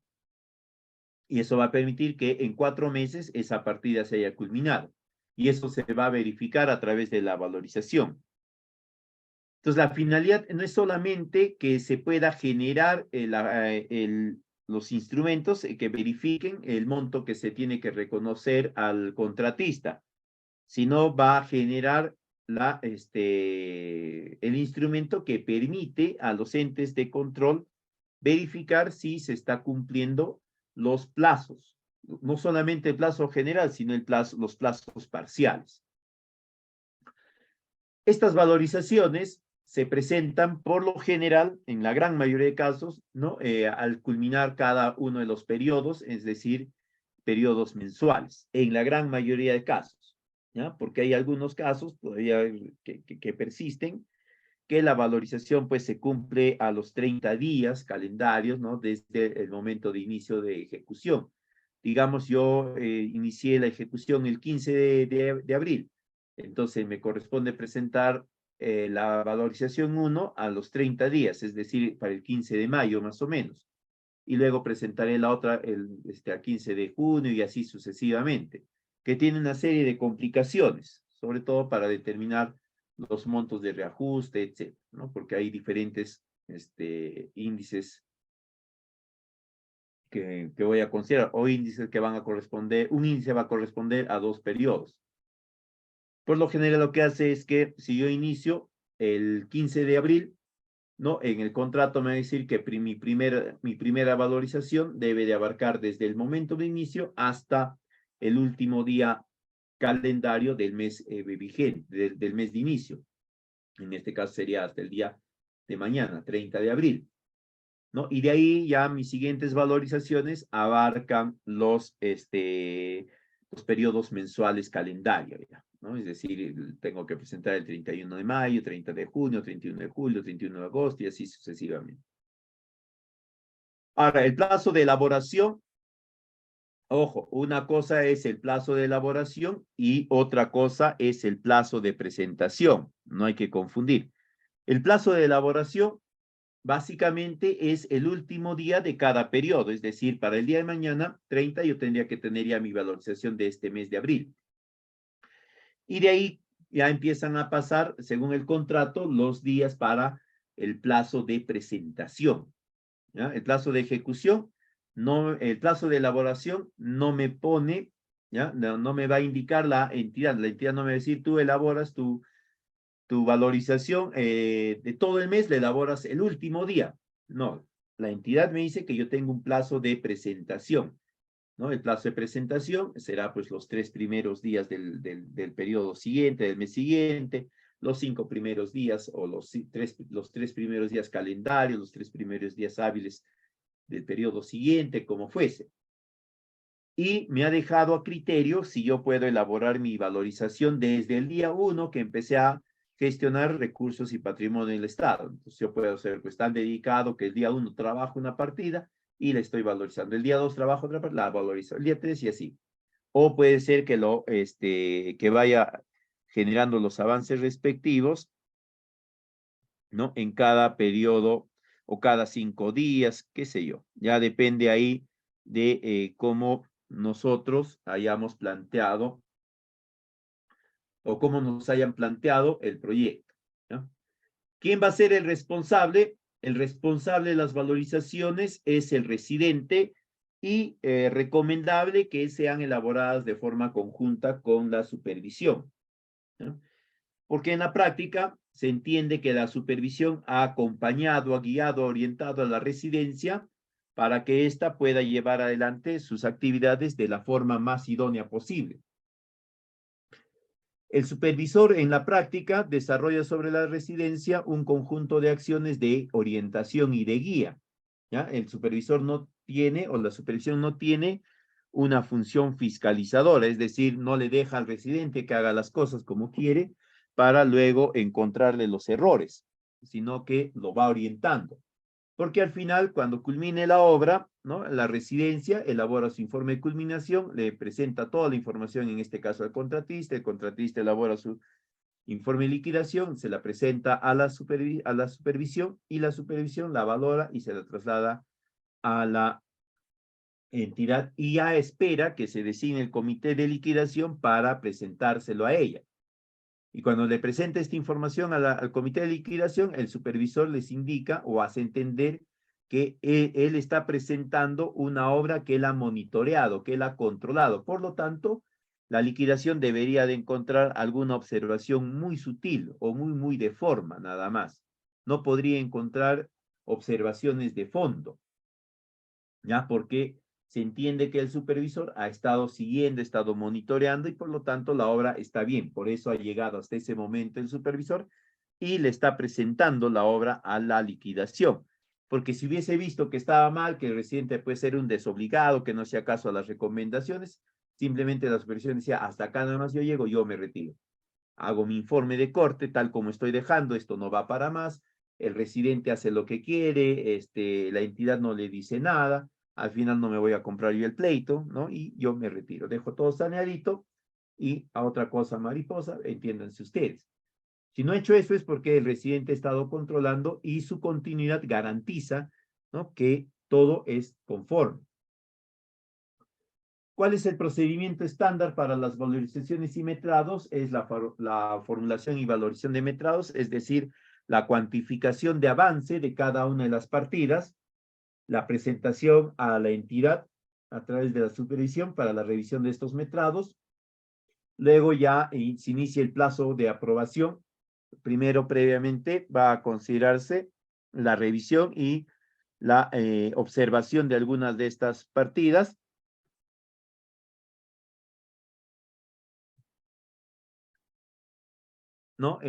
A: Y eso va a permitir que en 4 meses esa partida se haya culminado. Y eso se va a verificar a través de la valorización. Entonces, la finalidad no es solamente que se pueda generar los instrumentos que verifiquen el monto que se tiene que reconocer al contratista, sino va a generar el instrumento que permite a los entes de control verificar si se está cumpliendo los plazos, no solamente el plazo general, sino los plazos parciales. Estas valorizaciones se presentan por lo general, en la gran mayoría de casos, ¿no? Al culminar cada uno de los periodos, es decir, periodos mensuales, en la gran mayoría de casos, ¿ya? Porque hay algunos casos todavía que persisten, que la valorización pues se cumple a los 30 días calendarios, ¿no? Desde el momento de inicio de ejecución. Digamos, yo inicié la ejecución el 15 de abril, entonces me corresponde presentar la valorización 1 a los 30 días, es decir, para el 15 de mayo más o menos. Y luego presentaré la otra a 15 de junio y así sucesivamente, que tiene una serie de complicaciones, sobre todo para determinar los montos de reajuste, etcétera, ¿no? Porque hay diferentes índices que voy a considerar, o índices que van a corresponder, un índice va a corresponder a 2 periodos. Por lo general lo que hace es que si yo inicio el 15 de abril, ¿no? En el contrato me va a decir que mi primera valorización debe de abarcar desde el momento de inicio hasta el último día calendario del mes vigente, del mes de inicio. En este caso sería hasta el día de mañana, 30 de abril, ¿no? Y de ahí ya mis siguientes valorizaciones abarcan los periodos mensuales calendario, ya, ¿no? Es decir, tengo que presentar el 31 de mayo, 30 de junio, 31 de julio, 31 de agosto y así sucesivamente. Ahora, el plazo de elaboración Ojo, una cosa es el plazo de elaboración y otra cosa es el plazo de presentación. No hay que confundir. El plazo de elaboración básicamente es el último día de cada periodo, es decir, para el día de mañana, 30, yo tendría que tener ya mi valorización de este mes de abril. Y de ahí ya empiezan a pasar, según el contrato, los días para el plazo de presentación. ¿Ya? El plazo de ejecución, no, el plazo de elaboración no me pone, ¿ya? No me va a indicar la entidad no me va a decir, tú elaboras tu valorización de todo el mes, la elaboras el último día. No, la entidad me dice que yo tengo un plazo de presentación, ¿no? El plazo de presentación será pues los 3 primeros días del periodo siguiente, del mes siguiente, los 5 primeros días o los tres primeros días calendarios, los 3 primeros días hábiles del periodo siguiente, como fuese. Y me ha dejado a criterio si yo puedo elaborar mi valorización desde el día 1 que empecé a gestionar recursos y patrimonio del Estado. Entonces yo puedo ser pues tan dedicado que el día 1 trabajo una partida y la estoy valorizando. El día 2 trabajo otra partida, la valorizo. El día 3 y así. O puede ser que vaya generando los avances respectivos, ¿no? En cada periodo o cada 5 días, qué sé yo. Ya depende ahí de cómo nosotros hayamos planteado o cómo nos hayan planteado el proyecto, ¿no? ¿Quién va a ser el responsable? El responsable de las valorizaciones es el residente y recomendable que sean elaboradas de forma conjunta con la supervisión, ¿no? Porque en la práctica se entiende que la supervisión ha acompañado, ha guiado, ha orientado a la residencia para que ésta pueda llevar adelante sus actividades de la forma más idónea posible. El supervisor en la práctica desarrolla sobre la residencia un conjunto de acciones de orientación y de guía, ¿ya? El supervisor no tiene o la supervisión no tiene una función fiscalizadora, es decir, no le deja al residente que haga las cosas como quiere para luego encontrarle los errores, sino que lo va orientando. Porque al final, cuando culmine la obra, ¿no? La residencia elabora su informe de culminación, le presenta toda la información, en este caso al contratista, el contratista elabora su informe de liquidación, se la presenta a la supervisión y la supervisión la valora y se la traslada a la entidad y ya espera que se designe el comité de liquidación para presentárselo a ella. Y cuando le presenta esta información al comité de liquidación, el supervisor les indica o hace entender que él está presentando una obra que él ha monitoreado, que él ha controlado. Por lo tanto, la liquidación debería de encontrar alguna observación muy sutil o muy de forma, nada más. No podría encontrar observaciones de fondo, ¿ya? Porque se entiende que el supervisor ha estado siguiendo, ha estado monitoreando y por lo tanto la obra está bien. Por eso ha llegado hasta ese momento el supervisor y le está presentando la obra a la liquidación. Porque si hubiese visto que estaba mal, que el residente puede ser un desobligado, que no hacía caso a las recomendaciones, simplemente la supervisión decía, hasta acá nada más yo llego, yo me retiro. Hago mi informe de corte, tal como estoy dejando, esto no va para más, el residente hace lo que quiere, la entidad no le dice nada, al final no me voy a comprar yo el pleito, ¿no? Y yo me retiro, dejo todo saneadito y a otra cosa mariposa, entiéndanse ustedes. Si no he hecho eso es porque el residente ha estado controlando y su continuidad garantiza, ¿no? Que todo es conforme. ¿Cuál es el procedimiento estándar para las valorizaciones y metrados? Es la formulación y valorización de metrados, es decir, la cuantificación de avance de cada una de las partidas, la presentación a la entidad a través de la supervisión para la revisión de estos metrados. Luego ya se inicia el plazo de aprobación. Primero, previamente, va a considerarse la revisión y la observación de algunas de estas partidas. ¿No?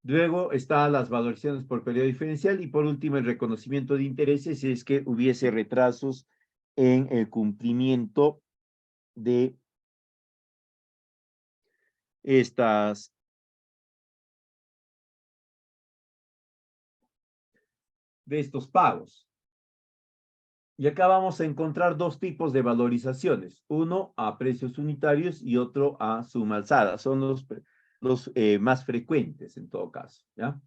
A: Luego están las valoraciones por periodo diferencial y por último el reconocimiento de intereses si es que hubiese retrasos en el cumplimiento de estas de estos pagos. Y acá vamos a encontrar dos tipos de valorizaciones, uno a precios unitarios y otro a suma alzada. Son los más frecuentes en todo caso, ¿ya?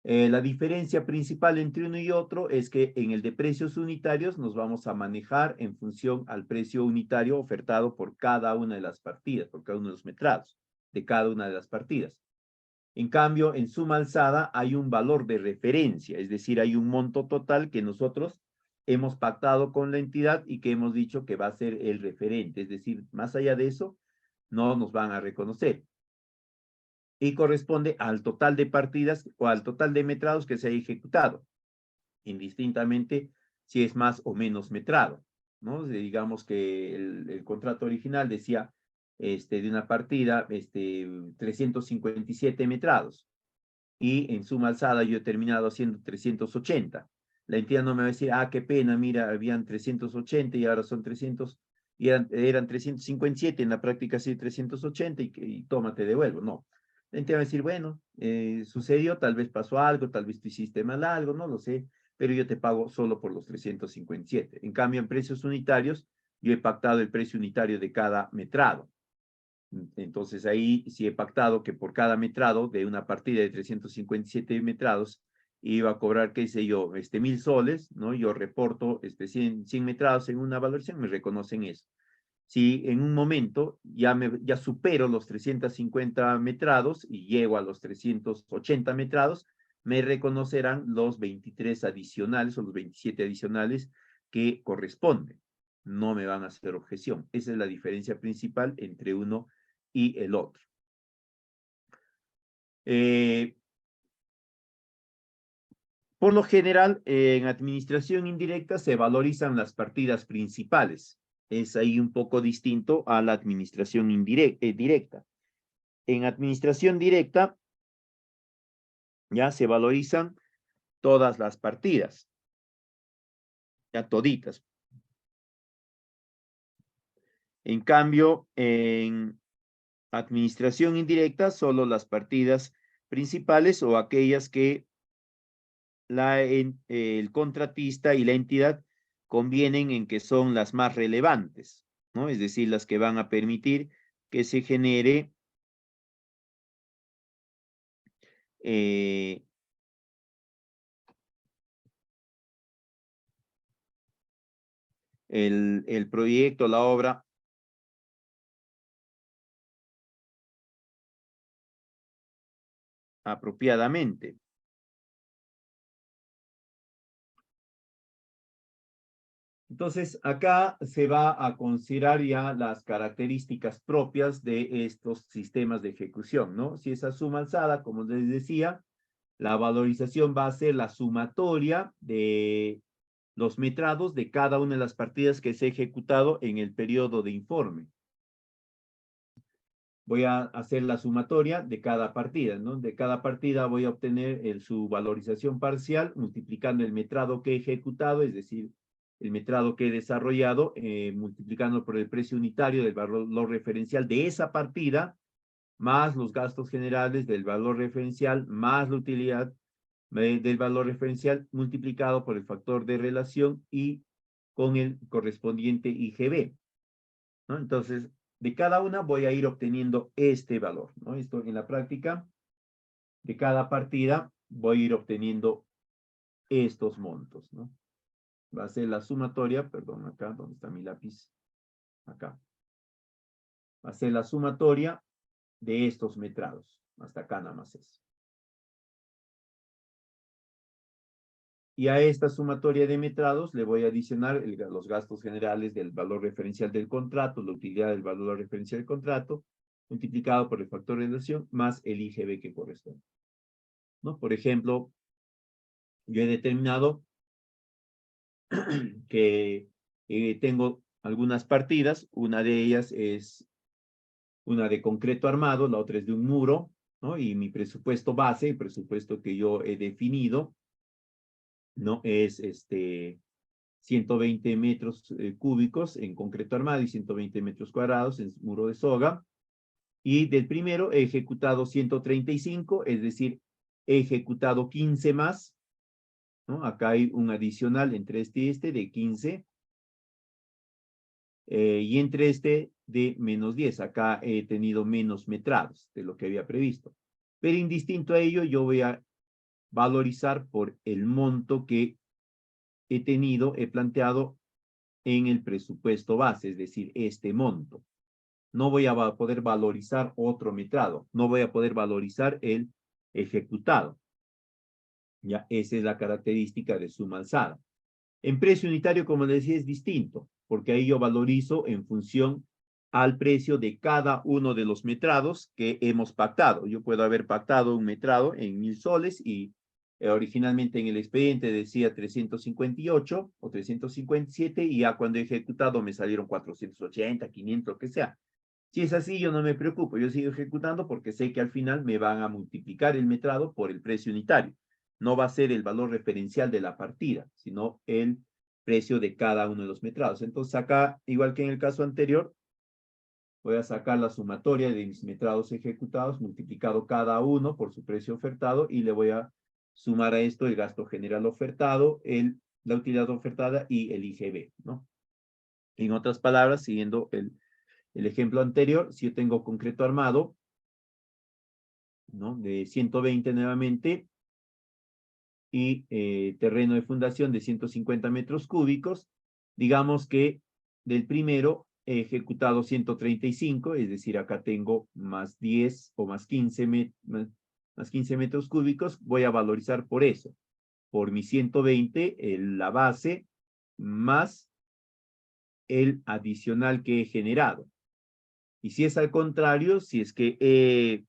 A: La diferencia principal entre uno y otro es que en el de precios unitarios nos vamos a manejar en función al precio unitario ofertado por cada una de las partidas, por cada uno de los metrados de cada una de las partidas. En cambio, en suma alzada hay un valor de referencia, es decir, hay un monto total que nosotros hemos pactado con la entidad y que hemos dicho que va a ser el referente, es decir, más allá de eso, no nos van a reconocer. Y corresponde al total de partidas o al total de metrados que se haya ejecutado, indistintamente si es más o menos metrado, ¿no? Digamos que el contrato original decía de una partida 357 metrados y en suma alzada yo he terminado haciendo 380. La entidad no me va a decir, ah, qué pena, mira, habían 380 y ahora son 300, y eran 357, en la práctica sí 380 y toma, te devuelvo. No. La entidad va a decir, bueno, sucedió, tal vez pasó algo, tal vez tú hiciste mal algo, no lo sé, pero yo te pago solo por los 357. En cambio, en precios unitarios, yo he pactado el precio unitario de cada metrado. Entonces ahí sí he pactado que por cada metrado de una partida de 357 metrados iba a cobrar, qué sé yo, 1.000 soles, ¿no? Yo reporto 100 metrados en una valoración, me reconocen eso. Si en un momento ya supero los 350 metrados y llego a los 380 metrados, me reconocerán los 23 adicionales o los 27 adicionales que corresponden. No me van a hacer objeción. Esa es la diferencia principal entre uno y el otro. Por lo general, en administración indirecta se valorizan las partidas principales. Es ahí un poco distinto a la administración directa. En administración directa ya se valorizan todas las partidas, ya toditas. En cambio, en administración indirecta, solo las partidas principales o aquellas que el contratista y la entidad convienen en que son las más relevantes, ¿no? Es decir, las que van a permitir que se genere el proyecto, la obra apropiadamente. Entonces, acá se va a considerar ya las características propias de estos sistemas de ejecución, ¿no? Si esa suma alzada, como les decía, la valorización va a ser la sumatoria de los metrados de cada una de las partidas que se ha ejecutado en el periodo de informe. Voy a hacer la sumatoria de cada partida, ¿no? De cada partida voy a obtener su valorización parcial multiplicando el metrado que he ejecutado, es decir, el metrado que he desarrollado, multiplicando por el precio unitario del valor referencial de esa partida, más los gastos generales del valor referencial, más la utilidad del valor referencial multiplicado por el factor de relación y con el correspondiente IGB, ¿no? Entonces, de cada una voy a ir obteniendo este valor, ¿no? Esto en la práctica, de cada partida voy a ir obteniendo estos montos, ¿no? Va a ser la sumatoria, perdón, acá, ¿dónde está mi lápiz? Acá. Va a ser la sumatoria de estos metrados. Hasta acá nada más es. Y a esta sumatoria de metrados le voy a adicionar los gastos generales del valor referencial del contrato, la utilidad del valor referencial del contrato, multiplicado por el factor de relación, más el IGB que corresponde, ¿no? Por ejemplo, yo he determinado que tengo algunas partidas, una de ellas es una de concreto armado, la otra es de un muro, ¿no? Y mi presupuesto base, el presupuesto que yo he definido, ¿no? Es 120 metros cúbicos en concreto armado y 120 metros cuadrados en muro de soga. Y del primero he ejecutado 135, es decir, he ejecutado 15 más, ¿no? Acá hay un adicional entre este y este de 15, y entre este de menos 10. Acá he tenido menos metrados de lo que había previsto. Pero indistinto a ello, yo voy a valorizar por el monto que he planteado en el presupuesto base, es decir, este monto. No voy a poder valorizar otro metrado, no voy a poder valorizar el ejecutado. Ya, esa es la característica de suma alzada. En precio unitario, como les decía, es distinto, porque ahí yo valorizo en función al precio de cada uno de los metrados que hemos pactado. Yo puedo haber pactado un metrado en 1.000 soles y originalmente en el expediente decía 358 o 357 y ya cuando he ejecutado me salieron 480, 500, lo que sea. Si es así, yo no me preocupo, yo sigo ejecutando porque sé que al final me van a multiplicar el metrado por el precio unitario. No va a ser el valor referencial de la partida, sino el precio de cada uno de los metrados. Entonces acá, igual que en el caso anterior, voy a sacar la sumatoria de mis metrados ejecutados, multiplicado cada uno por su precio ofertado y le voy a sumar a esto el gasto general ofertado, la utilidad ofertada y el IGB, ¿no? En otras palabras, siguiendo el ejemplo anterior, si yo tengo concreto armado, ¿no? De 120 nuevamente y terreno de fundación de 150 metros cúbicos, digamos que del primero he ejecutado 135, es decir, acá tengo más 10 o más 15, más 15 metros cúbicos, voy a valorizar por eso, por mi 120, la base, más el adicional que he generado. Y si es al contrario, si es que en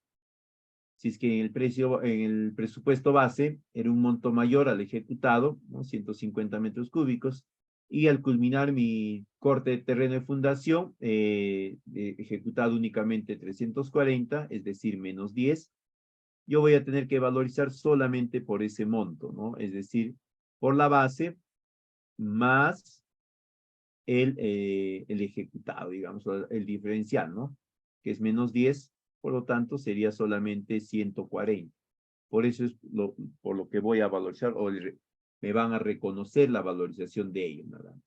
A: el presupuesto base era un monto mayor al ejecutado, ¿no? 150 metros cúbicos, y al culminar mi corte de terreno de fundación, ejecutado únicamente 340, es decir, menos 10, yo voy a tener que valorizar solamente por ese monto, ¿no? Es decir, por la base más el ejecutado, digamos, el diferencial, ¿no? Que es menos 10, por lo tanto sería solamente 140. Por eso es por lo que voy a valorizar o me van a reconocer la valorización de ellos, nada más.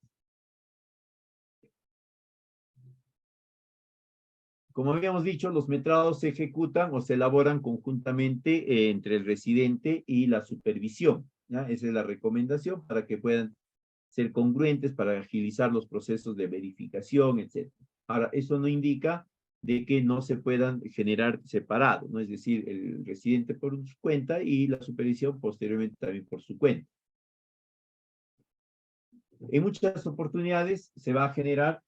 A: Como habíamos dicho, los metrados se ejecutan o se elaboran conjuntamente entre el residente y la supervisión, ¿ya? Esa es la recomendación para que puedan ser congruentes, para agilizar los procesos de verificación, etc. Ahora, eso no indica de que no se puedan generar separados, ¿no? Es decir, el residente por su cuenta y la supervisión posteriormente también por su cuenta. En muchas oportunidades se va a generar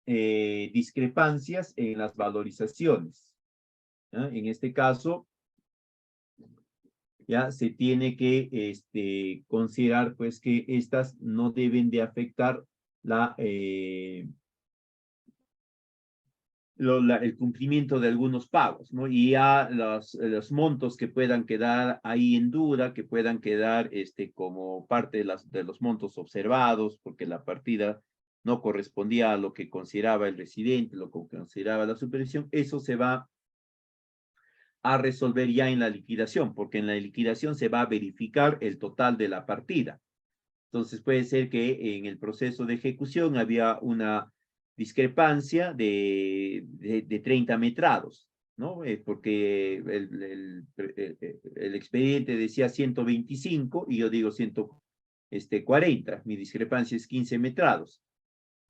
A: discrepancias en las valorizaciones, ¿ya? En este caso, ya se tiene que considerar pues que estas no deben de afectar el cumplimiento de algunos pagos, ¿no? Y ya los montos que puedan quedar ahí en duda, que puedan quedar como parte de los montos observados, porque la partida no correspondía a lo que consideraba el residente, lo que consideraba la supervisión, eso se va a resolver ya en la liquidación, porque en la liquidación se va a verificar el total de la partida. Entonces puede ser que en el proceso de ejecución había una discrepancia de 30 metrados, ¿no? Porque el expediente decía 125 y yo digo 140, mi discrepancia es 15 metrados.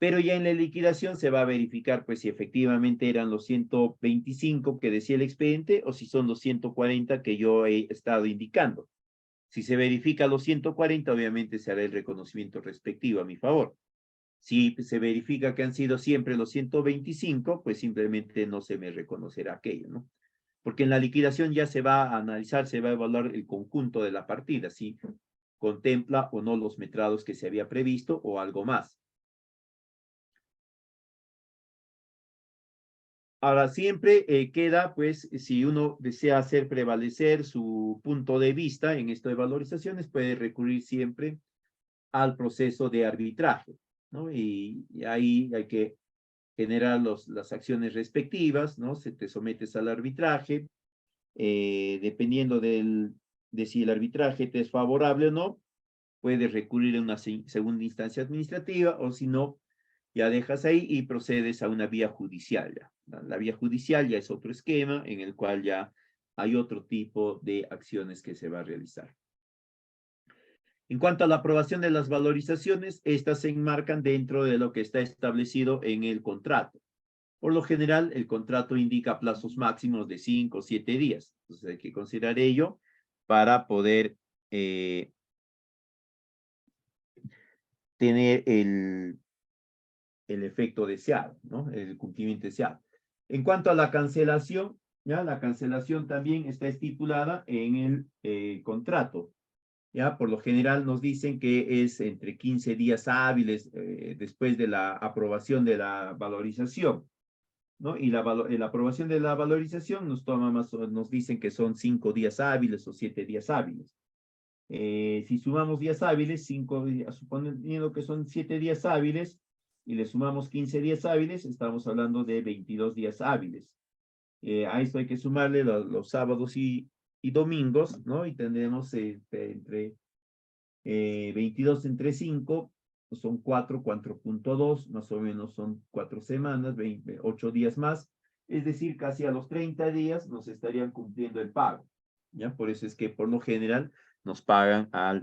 A: Pero ya en la liquidación se va a verificar pues si efectivamente eran los 125 que decía el expediente o si son los 140 que yo he estado indicando. Si se verifica los 140, obviamente se hará el reconocimiento respectivo a mi favor. Si se verifica que han sido siempre los 125, pues simplemente no se me reconocerá aquello, ¿no? Porque en la liquidación ya se va a analizar, se va a evaluar el conjunto de la partida, si contempla o no los metrados que se había previsto o algo más. Ahora, siempre queda, pues, si uno desea hacer prevalecer su punto de vista en esto de valorizaciones, puede recurrir siempre al proceso de arbitraje, ¿no? Y ahí hay que generar las acciones respectivas, ¿no? Se te sometes al arbitraje, dependiendo de si el arbitraje te es favorable o no, puedes recurrir a una segunda instancia administrativa o si no, ya dejas ahí y procedes a una vía judicial. Ya. La vía judicial ya es otro esquema en el cual ya hay otro tipo de acciones que se va a realizar. En cuanto a la aprobación de las valorizaciones, estas se enmarcan dentro de lo que está establecido en el contrato. Por lo general, el contrato indica plazos máximos de 5 o 7 días. Entonces hay que considerar ello para poder tener el efecto deseado, ¿no? El cumplimiento deseado. En cuanto a la cancelación, ¿ya? La cancelación también está estipulada en el contrato. ¿Ya? Por lo general nos dicen que es entre 15 días hábiles después de la aprobación de la valorización, ¿no? Y la aprobación de la valorización nos toma más, nos dicen que son 5 días hábiles o 7 días hábiles. Si sumamos días hábiles, 5 días, suponiendo que son 7 días hábiles, y le sumamos 15 días hábiles, estamos hablando de 22 días hábiles. A esto hay que sumarle los sábados y domingos, ¿no? Y tendremos entre 22 entre 5, son 4.2, más o menos son 4 semanas, 8 días más. Es decir, casi a los 30 días nos estarían cumpliendo el pago. ¿Ya? Por eso es que por lo general nos pagan a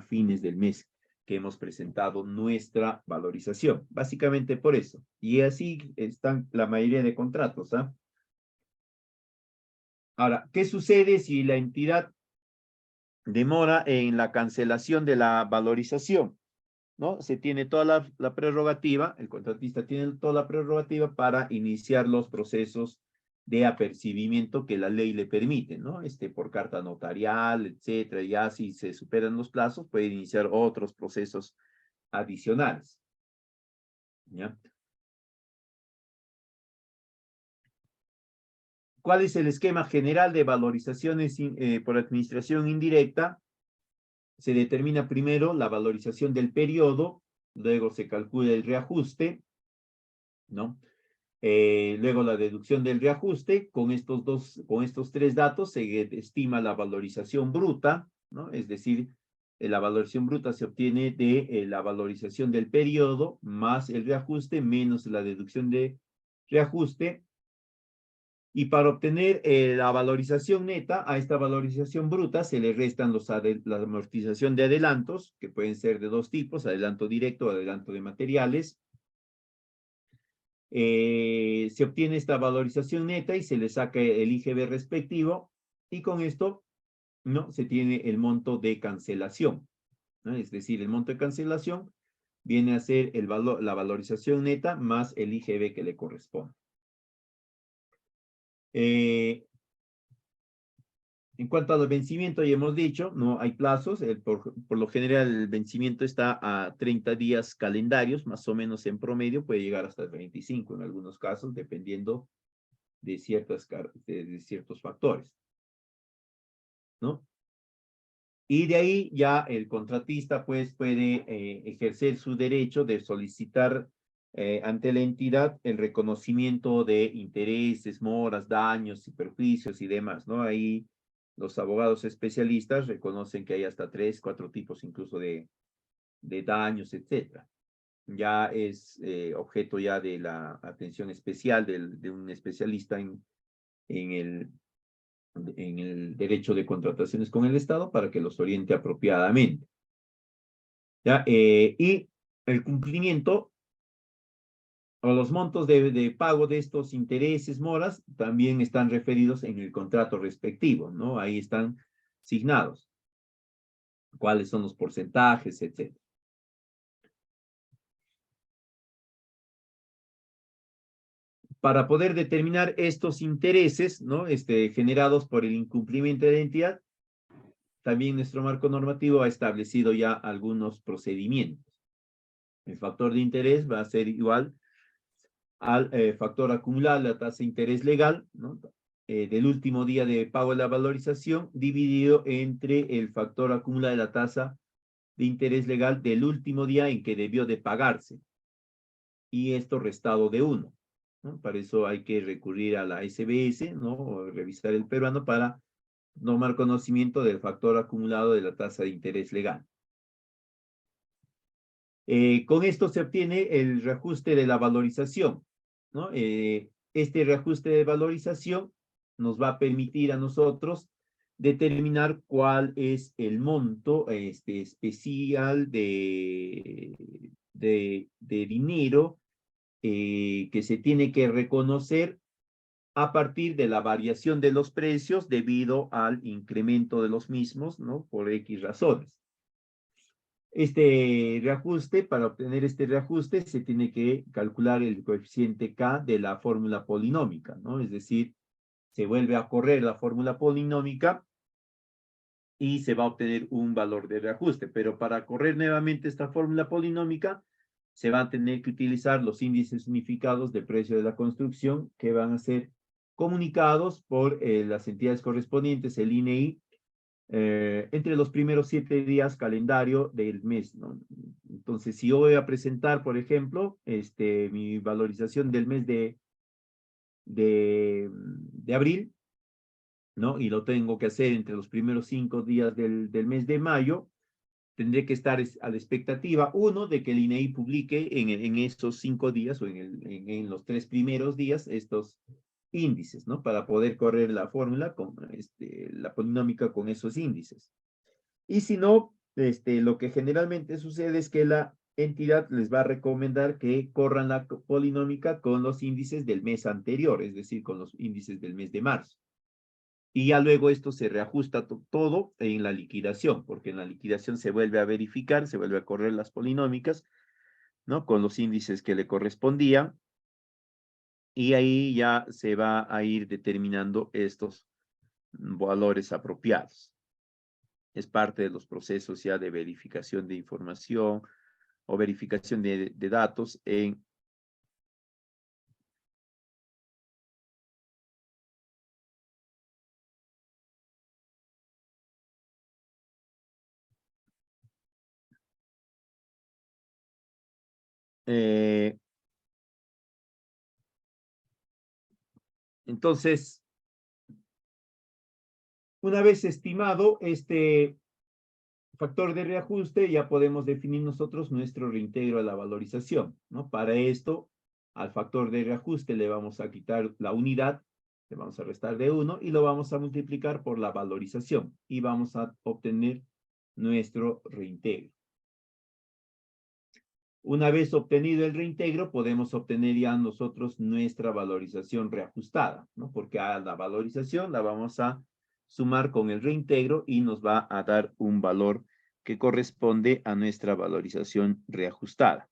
A: fines del mes que hemos presentado nuestra valorización. Básicamente por eso. Y así están la mayoría de contratos. ¿Ah? Ahora, ¿qué sucede si la entidad demora en la cancelación de la valorización? ¿No? Se tiene toda la prerrogativa, el contratista tiene toda la prerrogativa para iniciar los procesos de apercibimiento que la ley le permite, ¿no? Por carta notarial, etcétera. Ya si se superan los plazos, puede iniciar otros procesos adicionales. ¿Ya? ¿Cuál es el esquema general de valorizaciones por administración indirecta? Se determina primero la valorización del periodo, luego se calcula el reajuste, ¿no? Luego la deducción del reajuste, con estos tres datos se estima la valorización bruta, ¿no? Es decir, la valorización bruta se obtiene de la valorización del periodo más el reajuste menos la deducción de reajuste. Y para obtener la valorización neta, a esta valorización bruta se le restan la amortización de adelantos, que pueden ser de dos tipos, adelanto directo o adelanto de materiales. Se obtiene esta valorización neta y se le saca el IGB respectivo, y con esto no se tiene el monto de cancelación, ¿no? Es decir, el monto de cancelación viene a ser la valorización neta más el IGB que le corresponde. En cuanto al vencimiento, ya hemos dicho, no hay plazos. Por lo general, el vencimiento está a 30 días calendarios, más o menos en promedio, puede llegar hasta 25 en algunos casos, dependiendo de ciertos factores, ¿no? Y de ahí ya el contratista pues puede ejercer su derecho de solicitar ante la entidad el reconocimiento de intereses, moras, daños y perjuicios y demás, ¿no? Ahí los abogados especialistas reconocen que hay hasta 3, 4 tipos incluso de daños, etcétera. Ya es objeto ya de la atención especial de un especialista en el derecho de contrataciones con el Estado para que los oriente apropiadamente. ¿Ya? Y el cumplimiento o los montos de pago de estos intereses, moras, también están referidos en el contrato respectivo, ¿no? Ahí están asignados cuáles son los porcentajes, etc. Para poder determinar estos intereses, ¿no? Generados por el incumplimiento de la entidad, también nuestro marco normativo ha establecido ya algunos procedimientos. El factor de interés va a ser igual al factor acumulado, la tasa de interés legal, ¿no? Del último día de pago de la valorización, dividido entre el factor acumulado de la tasa de interés legal del último día en que debió de pagarse. Y esto restado de 1. ¿No? Para eso hay que recurrir a la SBS, ¿no? O revisar el peruano para tomar conocimiento del factor acumulado de la tasa de interés legal. Con esto se obtiene el reajuste de la valorización, ¿no? Este reajuste de valorización nos va a permitir a nosotros determinar cuál es el monto especial de dinero que se tiene que reconocer a partir de la variación de los precios debido al incremento de los mismos, ¿no? Por X razones. Para obtener este reajuste, se tiene que calcular el coeficiente K de la fórmula polinómica, ¿no? Es decir, se vuelve a correr la fórmula polinómica y se va a obtener un valor de reajuste. Pero para correr nuevamente esta fórmula polinómica, se van a tener que utilizar los índices unificados de precio de la construcción que van a ser comunicados por las entidades correspondientes, el INEI, entre los primeros 7 días calendario del mes, ¿no? Entonces, si yo voy a presentar, por ejemplo, mi valorización del mes de abril, ¿no? Y lo tengo que hacer entre los primeros 5 días del mes de mayo, tendré que estar a la expectativa, uno, de que el INEI publique en esos 5 días o en los 3 primeros días estos índices, ¿no? Para poder correr la fórmula con la polinómica con esos índices. Y si no, lo que generalmente sucede es que la entidad les va a recomendar que corran la polinómica con los índices del mes anterior, es decir, con los índices del mes de marzo. Y ya luego esto se reajusta todo en la liquidación, porque en la liquidación se vuelve a verificar, se vuelve a correr las polinómicas, ¿no? Con los índices que le correspondían, y ahí ya se va a ir determinando estos valores apropiados. Es parte de los procesos ya de verificación de información o verificación de datos en eh, entonces, una vez estimado este factor de reajuste, ya podemos definir nosotros nuestro reintegro a la valorización, ¿no? Para esto, al factor de reajuste le vamos a quitar la unidad, le vamos a restar de 1 y lo vamos a multiplicar por la valorización y vamos a obtener nuestro reintegro. Una vez obtenido el reintegro, podemos obtener ya nosotros nuestra valorización reajustada, ¿no? Porque a la valorización la vamos a sumar con el reintegro y nos va a dar un valor que corresponde a nuestra valorización reajustada.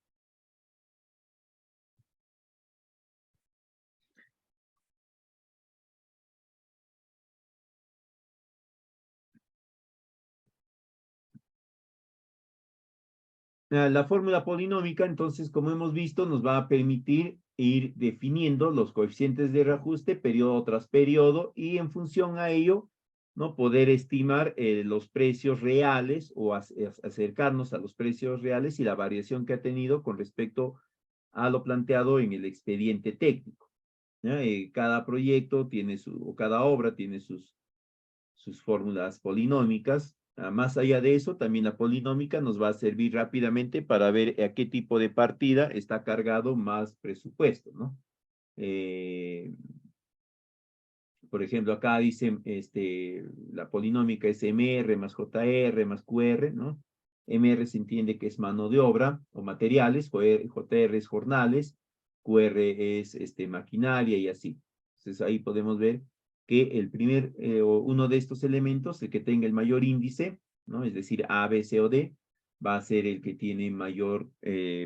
A: La fórmula polinómica, entonces, como hemos visto, nos va a permitir ir definiendo los coeficientes de reajuste periodo tras periodo y en función a ello, ¿no? Poder estimar los precios reales o acercarnos a los precios reales y la variación que ha tenido con respecto a lo planteado en el expediente técnico, ¿no? Cada proyecto tiene o cada obra tiene sus fórmulas polinómicas. Más allá de eso, también la polinómica nos va a servir rápidamente para ver a qué tipo de partida está cargado más presupuesto, ¿no? Por ejemplo, acá dicen, la polinómica es MR más JR más QR, ¿no? MR se entiende que es mano de obra o materiales, JR es jornales, QR es maquinaria y así. Entonces ahí podemos ver que uno de estos elementos, el que tenga el mayor índice, ¿no? Es decir, A, B, C o D, va a ser el que tiene mayor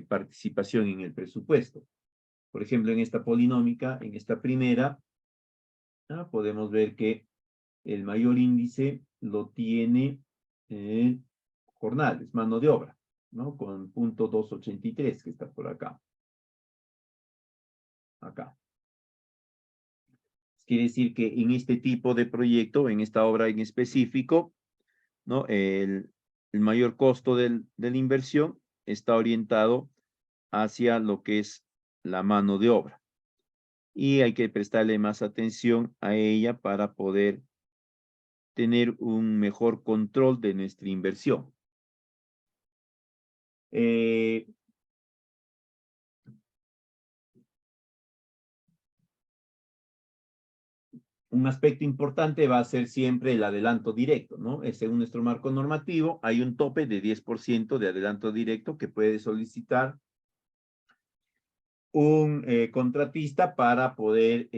A: participación en el presupuesto. Por ejemplo, en esta polinómica, en esta primera, podemos ver que el mayor índice lo tiene en jornales, mano de obra, ¿no? Con punto 283, que está por acá. Acá. Quiere decir que en este tipo de proyecto, en esta obra en específico, ¿no? El mayor costo de la inversión está orientado hacia lo que es la mano de obra. Y hay que prestarle más atención a ella para poder tener un mejor control de nuestra inversión. Un aspecto importante va a ser siempre el adelanto directo, ¿no? Según nuestro marco normativo, hay un tope de 10% de adelanto directo que puede solicitar un contratista para poder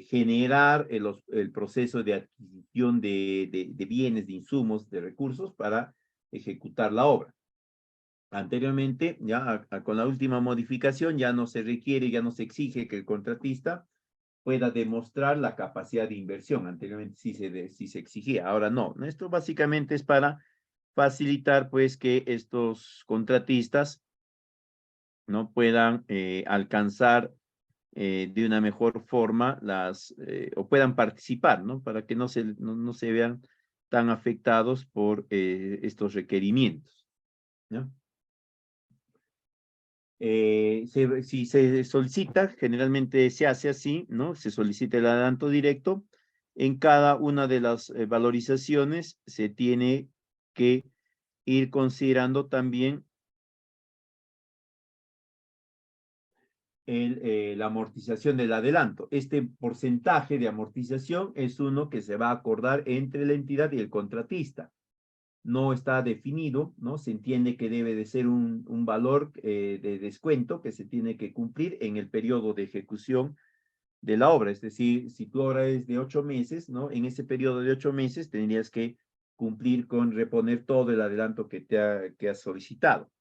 A: generar el proceso de adquisición de bienes, de insumos, de recursos para ejecutar la obra. Anteriormente, ya con la última modificación, ya no se requiere, ya no se exige que el contratista pueda demostrar la capacidad de inversión. Anteriormente sí se exigía, ahora no. Esto básicamente es para facilitar pues que estos contratistas no puedan alcanzar de una mejor forma o puedan participar, ¿no? Para que no se vean tan afectados por estos requerimientos, ¿no? Si se solicita, generalmente se hace así, ¿no? Se solicita el adelanto directo. En cada una de las valorizaciones se tiene que ir considerando también la amortización del adelanto. Este porcentaje de amortización es uno que se va a acordar entre la entidad y el contratista. No está definido, ¿no? Se entiende que debe de ser un valor de descuento que se tiene que cumplir en el periodo de ejecución de la obra. Es decir, si tu obra es de 8 meses, ¿no? En ese periodo de 8 meses tendrías que cumplir con reponer todo el adelanto que has solicitado.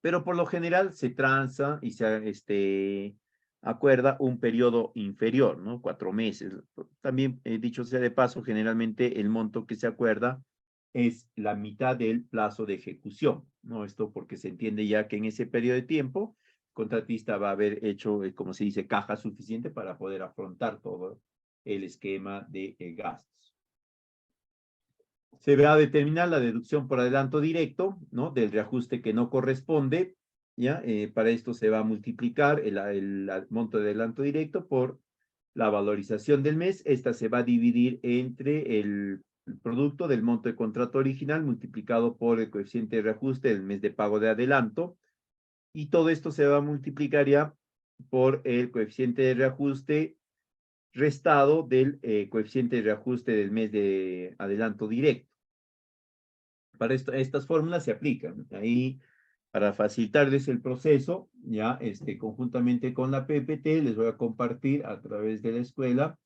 A: Pero por lo general se transa y se acuerda un periodo inferior, ¿no? 4 meses. También, dicho sea de paso, generalmente el monto que se acuerda es la mitad del plazo de ejecución, ¿no? Esto porque se entiende ya que en ese periodo de tiempo, el contratista va a haber hecho, como se dice, caja suficiente para poder afrontar todo el esquema de gastos. Se va a determinar la deducción por adelanto directo, ¿no? Del reajuste que no corresponde, ¿ya? Para esto se va a multiplicar el monto de adelanto directo por la valorización del mes. Esta se va a dividir entre el producto del monto de contrato original multiplicado por el coeficiente de reajuste del mes de pago de adelanto. Y todo esto se va a multiplicar ya por el coeficiente de reajuste restado del coeficiente de reajuste del mes de adelanto directo. Para estas fórmulas se aplican. Ahí, para facilitarles el proceso, ya conjuntamente con la PPT, les voy a compartir a través de la escuela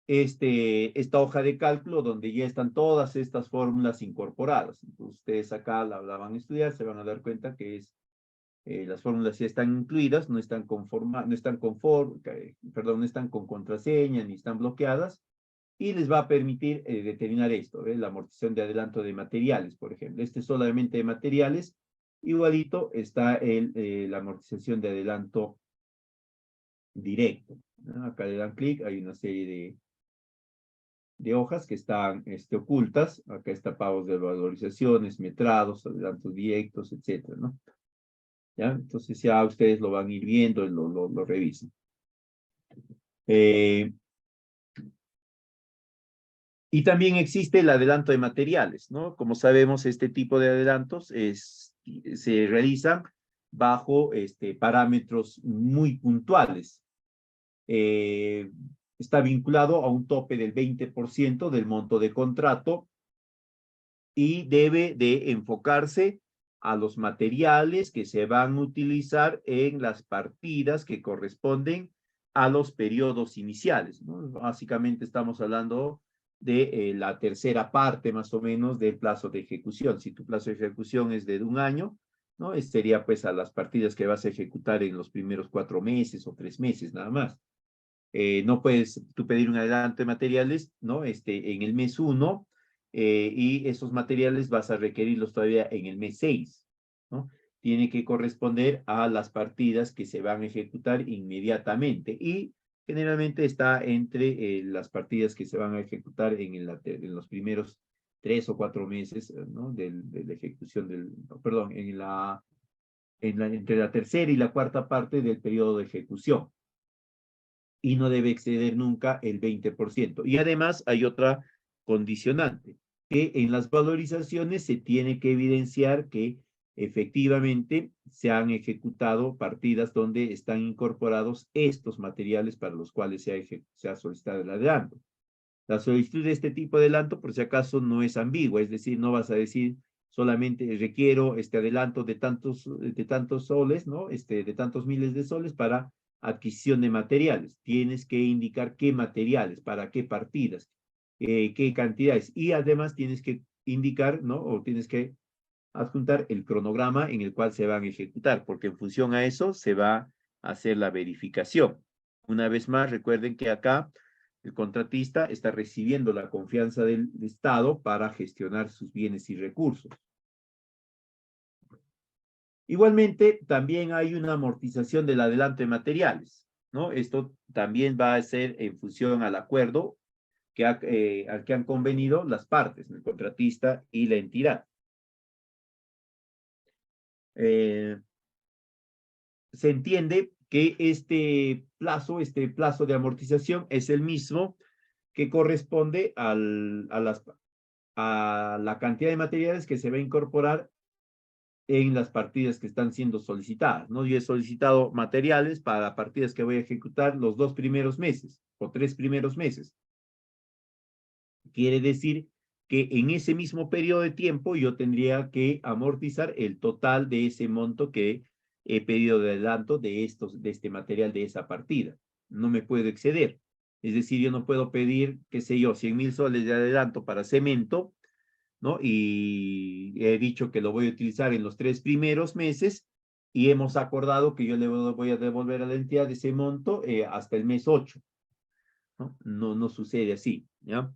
A: esta hoja de cálculo donde ya están todas estas fórmulas incorporadas. Entonces, ustedes acá la van a estudiar, se van a dar cuenta que las fórmulas ya están incluidas, no están con contraseña, ni están bloqueadas, y les va a permitir determinar esto, la amortización de adelanto de materiales, por ejemplo. Este es solamente de materiales. Igualito está la amortización de adelanto directo, ¿no? Acá le dan clic, hay una serie de hojas que están ocultas. Acá está pagos de valorizaciones, metrados, adelantos directos, etcétera, ¿no? ¿Ya? Entonces ya ustedes lo van a ir viendo y lo revisan. Y también existe el adelanto de materiales, ¿no? Como sabemos, este tipo de adelantos se realizan bajo parámetros muy puntuales. Está vinculado a un tope del 20% del monto de contrato y debe de enfocarse a los materiales que se van a utilizar en las partidas que corresponden a los periodos iniciales, ¿no? Básicamente estamos hablando de la tercera parte más o menos del plazo de ejecución. Si tu plazo de ejecución es de un año, ¿no? Sería pues a las partidas que vas a ejecutar en los primeros 4 meses o 3 meses nada más. No puedes tú pedir un adelanto de materiales, ¿no? En el mes 1, y esos materiales vas a requerirlos todavía en el mes 6, ¿no? Tiene que corresponder a las partidas que se van a ejecutar inmediatamente y generalmente está entre las partidas que se van a ejecutar en los primeros 3 o 4 meses, ¿no? De la ejecución perdón, entre la tercera y la cuarta parte del periodo de ejecución. Y no debe exceder nunca el 20%. Y además hay otra condicionante, que en las valorizaciones se tiene que evidenciar que efectivamente se han ejecutado partidas donde están incorporados estos materiales para los cuales se ha solicitado el adelanto. La solicitud de este tipo de adelanto, por si acaso, no es ambigua, es decir, no vas a decir solamente requiero este adelanto de tantos soles, ¿no? De tantos miles de soles para adquisición de materiales. Tienes que indicar qué materiales, para qué partidas, qué cantidades, y además tienes que indicar, ¿no? O tienes que adjuntar el cronograma en el cual se van a ejecutar, porque en función a eso se va a hacer la verificación. Una vez más, recuerden que acá el contratista está recibiendo la confianza del Estado para gestionar sus bienes y recursos. Igualmente, también hay una amortización del adelanto de materiales, ¿no? Esto también va a ser en función al acuerdo al que han convenido las partes, el contratista y la entidad. Se entiende que este plazo de amortización es el mismo que corresponde a la cantidad de materiales que se va a incorporar en las partidas que están siendo solicitadas, ¿no? Yo he solicitado materiales para partidas que voy a ejecutar los 2 primeros meses o 3 primeros meses. Quiere decir que en ese mismo periodo de tiempo yo tendría que amortizar el total de ese monto que he pedido de adelanto de este material de esa partida. No me puedo exceder. Es decir, yo no puedo pedir, qué sé yo, 100.000 soles de adelanto para cemento, ¿no? Y he dicho que lo voy a utilizar en los 3 primeros meses y hemos acordado que yo le voy a devolver a la entidad ese monto hasta el mes 8, ¿no? No sucede así, ¿ya?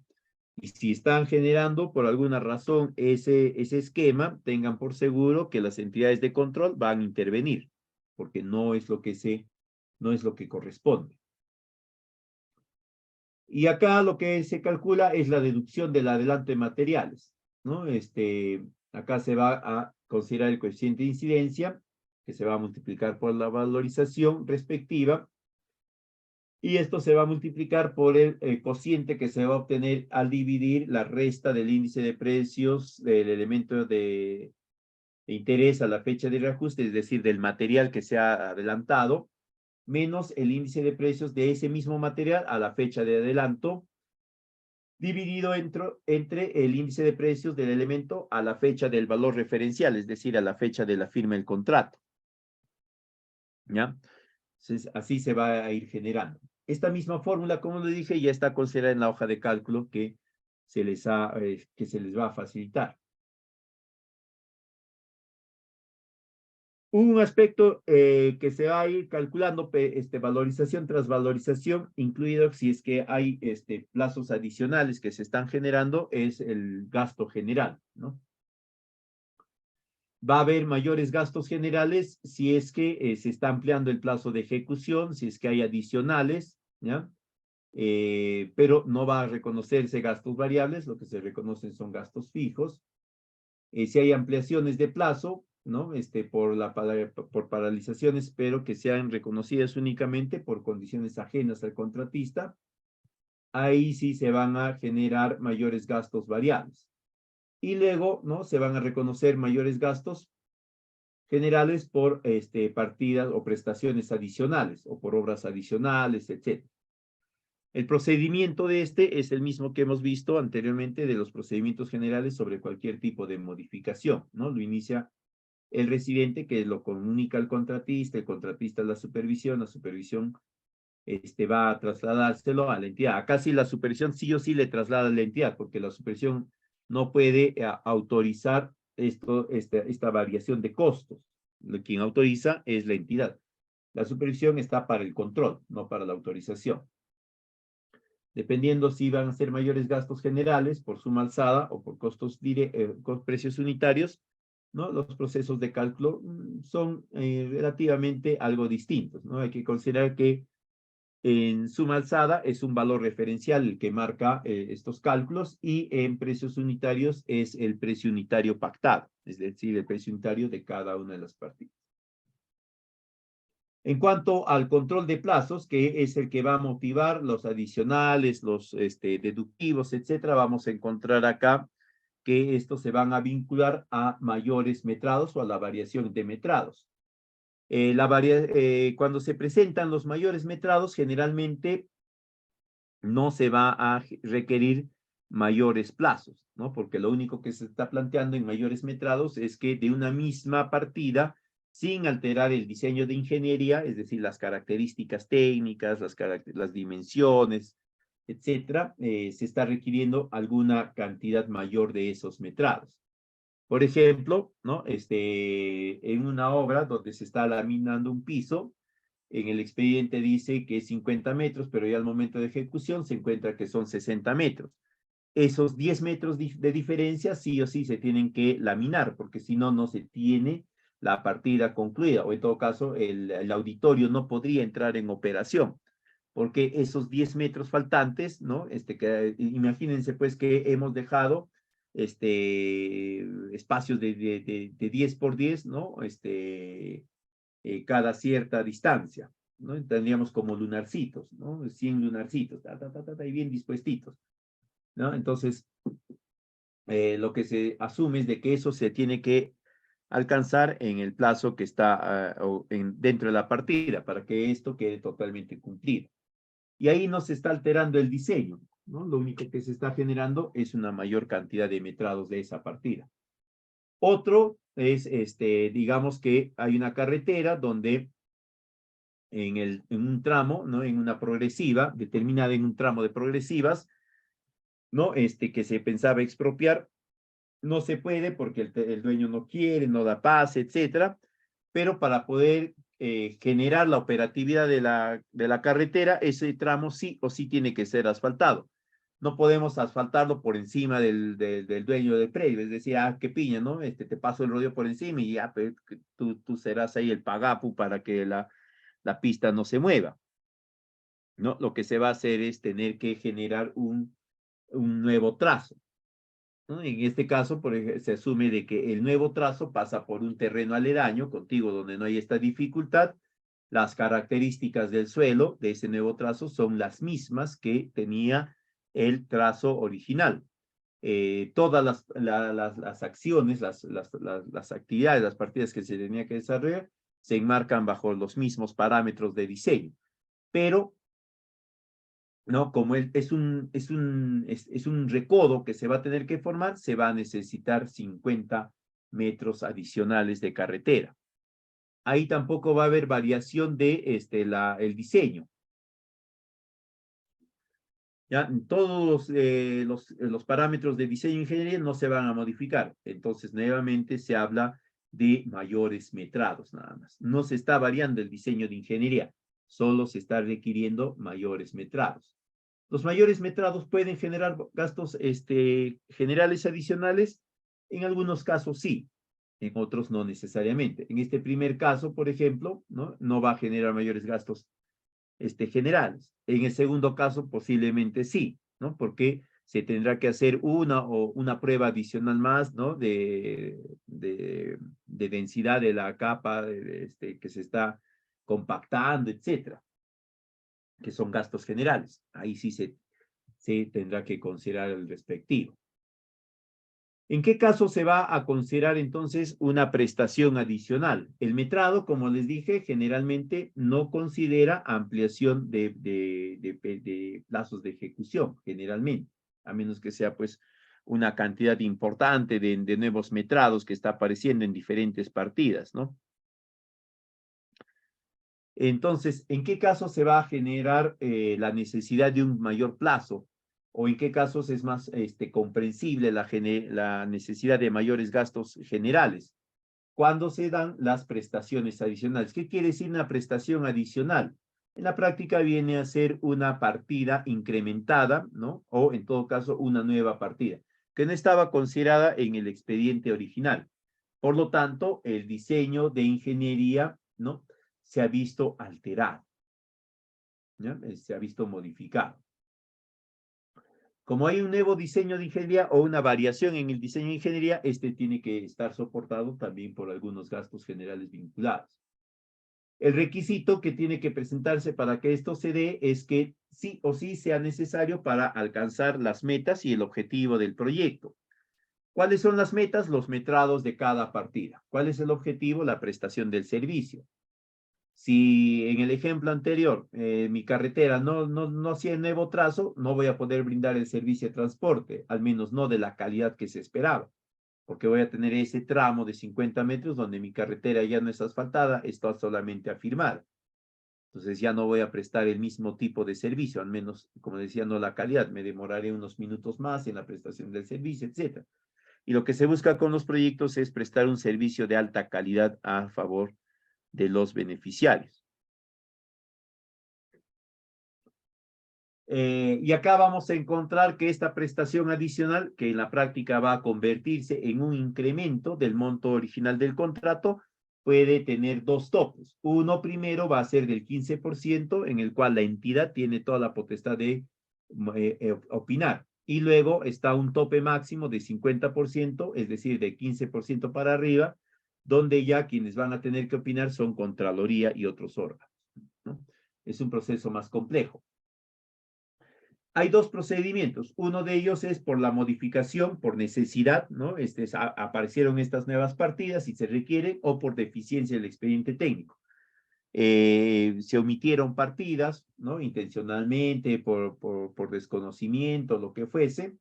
A: Y si están generando por alguna razón ese esquema, tengan por seguro que las entidades de control van a intervenir, porque no es lo que corresponde. Y acá lo que se calcula es la deducción del adelanto de materiales, ¿no? Acá se va a considerar el coeficiente de incidencia, que se va a multiplicar por la valorización respectiva, y esto se va a multiplicar por el cociente que se va a obtener al dividir la resta del índice de precios del elemento de interés a la fecha de reajuste, es decir, del material que se ha adelantado, menos el índice de precios de ese mismo material a la fecha de adelanto, dividido entre el índice de precios del elemento a la fecha del valor referencial, es decir, a la fecha de la firma del contrato. ¿Ya? Entonces, así se va a ir generando. Esta misma fórmula, como le dije, ya está considerada en la hoja de cálculo que se les va a facilitar. Un aspecto que se va a ir calculando, valorización tras valorización, incluido si es que hay plazos adicionales que se están generando, es el gasto general, ¿no? Va a haber mayores gastos generales si es que se está ampliando el plazo de ejecución, si es que hay adicionales, ¿ya? Pero no va a reconocerse gastos variables, lo que se reconocen son gastos fijos. Si hay ampliaciones de plazo, ¿no? Por paralizaciones, pero que sean reconocidas únicamente por condiciones ajenas al contratista, ahí sí se van a generar mayores gastos variables. Y luego, ¿no? Se van a reconocer mayores gastos generales por partidas o prestaciones adicionales o por obras adicionales, etc. El procedimiento de es el mismo que hemos visto anteriormente de los procedimientos generales sobre cualquier tipo de modificación, ¿no? Lo inicia el residente, que lo comunica al contratista, el contratista la supervisión va a trasladárselo a la entidad. Acá sí la supervisión sí o sí le traslada a la entidad, porque la supervisión no puede autorizar esta variación de costos. Quien autoriza es la entidad. La supervisión está para el control, no para la autorización. Dependiendo si van a ser mayores gastos generales por suma alzada o por con precios unitarios, ¿no? Los procesos de cálculo son relativamente algo distintos, ¿no? Hay que considerar que en suma alzada es un valor referencial el que marca estos cálculos, y en precios unitarios es el precio unitario pactado, es decir, el precio unitario de cada una de las partidas. En cuanto al control de plazos, que es el que va a motivar los adicionales, los deductivos, etcétera, vamos a encontrar acá que estos se van a vincular a mayores metrados o a la variación de metrados. Cuando se presentan los mayores metrados, generalmente no se va a requerir mayores plazos, ¿no? Porque lo único que se está planteando en mayores metrados es que de una misma partida, sin alterar el diseño de ingeniería, es decir, las características técnicas, las dimensiones, etcétera, se está requiriendo alguna cantidad mayor de esos metrados. Por ejemplo, ¿no? En una obra donde se está laminando un piso, en el expediente dice que es 50 metros, pero ya al momento de ejecución se encuentra que son 60 metros. Esos 10 metros de diferencia sí o sí se tienen que laminar, porque si no, no se tiene la partida concluida, o en todo caso, el auditorio no podría entrar en operación, porque esos 10 metros faltantes, ¿no? Imagínense pues que hemos dejado espacios de 10 por 10, ¿no? Cada cierta distancia, ¿no? Tendríamos como lunarcitos, ¿no? 100 lunarcitos, y bien dispuestitos, ¿no? Entonces, lo que se asume es de que eso se tiene que alcanzar en el plazo que está dentro de la partida, para que esto quede totalmente cumplido. Y ahí no se está alterando el diseño, ¿no? Lo único que se está generando es una mayor cantidad de metrados de esa partida. Otro es, digamos que hay una carretera donde en un tramo, ¿no? En una progresiva, determinada en un tramo de progresivas, ¿no? Que se pensaba expropiar, no se puede porque el dueño no quiere, no da pase, etcétera, pero para poder generar la operatividad de la carretera, ese tramo sí o sí tiene que ser asfaltado. No podemos asfaltarlo por encima del dueño del predio, es decir, qué piña, ¿no? Te paso el rodeo por encima y ya, pues, tú serás ahí el pagapu para que la pista no se mueva, ¿no? Lo que se va a hacer es tener que generar un nuevo trazo, ¿no? En este caso, por ejemplo, se asume de que el nuevo trazo pasa por un terreno aledaño, contigo donde no hay esta dificultad. Las características del suelo de ese nuevo trazo son las mismas que tenía el trazo original. Todas las acciones, las actividades, las partidas que se tenía que desarrollar, se enmarcan bajo los mismos parámetros de diseño. Pero ¿no? Como es un recodo que se va a tener que formar, se va a necesitar 50 metros adicionales de carretera. Ahí tampoco va a haber variación de el diseño. ¿Ya? Todos los parámetros de diseño e ingeniería no se van a modificar. Entonces, nuevamente se habla de mayores metrados nada más. No se está variando el diseño de ingeniería, solo se está requiriendo mayores metrados. Los mayores metrados pueden generar gastos generales adicionales. En algunos casos sí, en otros no necesariamente. En este primer caso, por ejemplo, no va a generar mayores gastos generales. En el segundo caso, posiblemente sí, ¿no? Porque se tendrá que hacer una prueba adicional más, ¿no? De densidad de la capa que se está compactando, etcétera, que son gastos generales. Ahí sí se tendrá que considerar el respectivo. ¿En qué caso se va a considerar entonces una prestación adicional? El metrado, como les dije, generalmente no considera ampliación de plazos de ejecución, generalmente, a menos que sea pues una cantidad importante de nuevos metrados que está apareciendo en diferentes partidas, ¿no? Entonces, ¿en qué caso se va a generar la necesidad de un mayor plazo? ¿O en qué casos es más comprensible la necesidad de mayores gastos generales? Cuando se dan las prestaciones adicionales. ¿Qué quiere decir una prestación adicional? En la práctica viene a ser una partida incrementada, ¿no? O en todo caso, una nueva partida, que no estaba considerada en el expediente original. Por lo tanto, el diseño de ingeniería, ¿no? Se ha visto alterado, ¿ya? Se ha visto modificado. Como hay un nuevo diseño de ingeniería o una variación en el diseño de ingeniería, tiene que estar soportado también por algunos gastos generales vinculados. El requisito que tiene que presentarse para que esto se dé es que sí o sí sea necesario para alcanzar las metas y el objetivo del proyecto. ¿Cuáles son las metas? Los metrados de cada partida. ¿Cuál es el objetivo? La prestación del servicio. Si en el ejemplo anterior mi carretera no hacía el nuevo trazo, no voy a poder brindar el servicio de transporte, al menos no de la calidad que se esperaba, porque voy a tener ese tramo de 50 metros donde mi carretera ya no es asfaltada, está solamente afirmada. Entonces ya no voy a prestar el mismo tipo de servicio, al menos, como decía, no la calidad, me demoraré unos minutos más en la prestación del servicio, etc. Y lo que se busca con los proyectos es prestar un servicio de alta calidad a favor de los beneficiarios. Y acá vamos a encontrar que esta prestación adicional, que en la práctica va a convertirse en un incremento del monto original del contrato, puede tener dos topos. Uno primero va a ser del 15%, en el cual la entidad tiene toda la potestad de opinar. Y luego está un tope máximo de 50%, es decir, de 15% para arriba, donde ya quienes van a tener que opinar son Contraloría y otros órganos, ¿no? Es un proceso más complejo. Hay dos procedimientos. Uno de ellos es por la modificación, por necesidad, ¿no? Aparecieron estas nuevas partidas y se requiere, o por deficiencia del expediente técnico. Se omitieron partidas, ¿no? Intencionalmente, por desconocimiento, lo que fuese,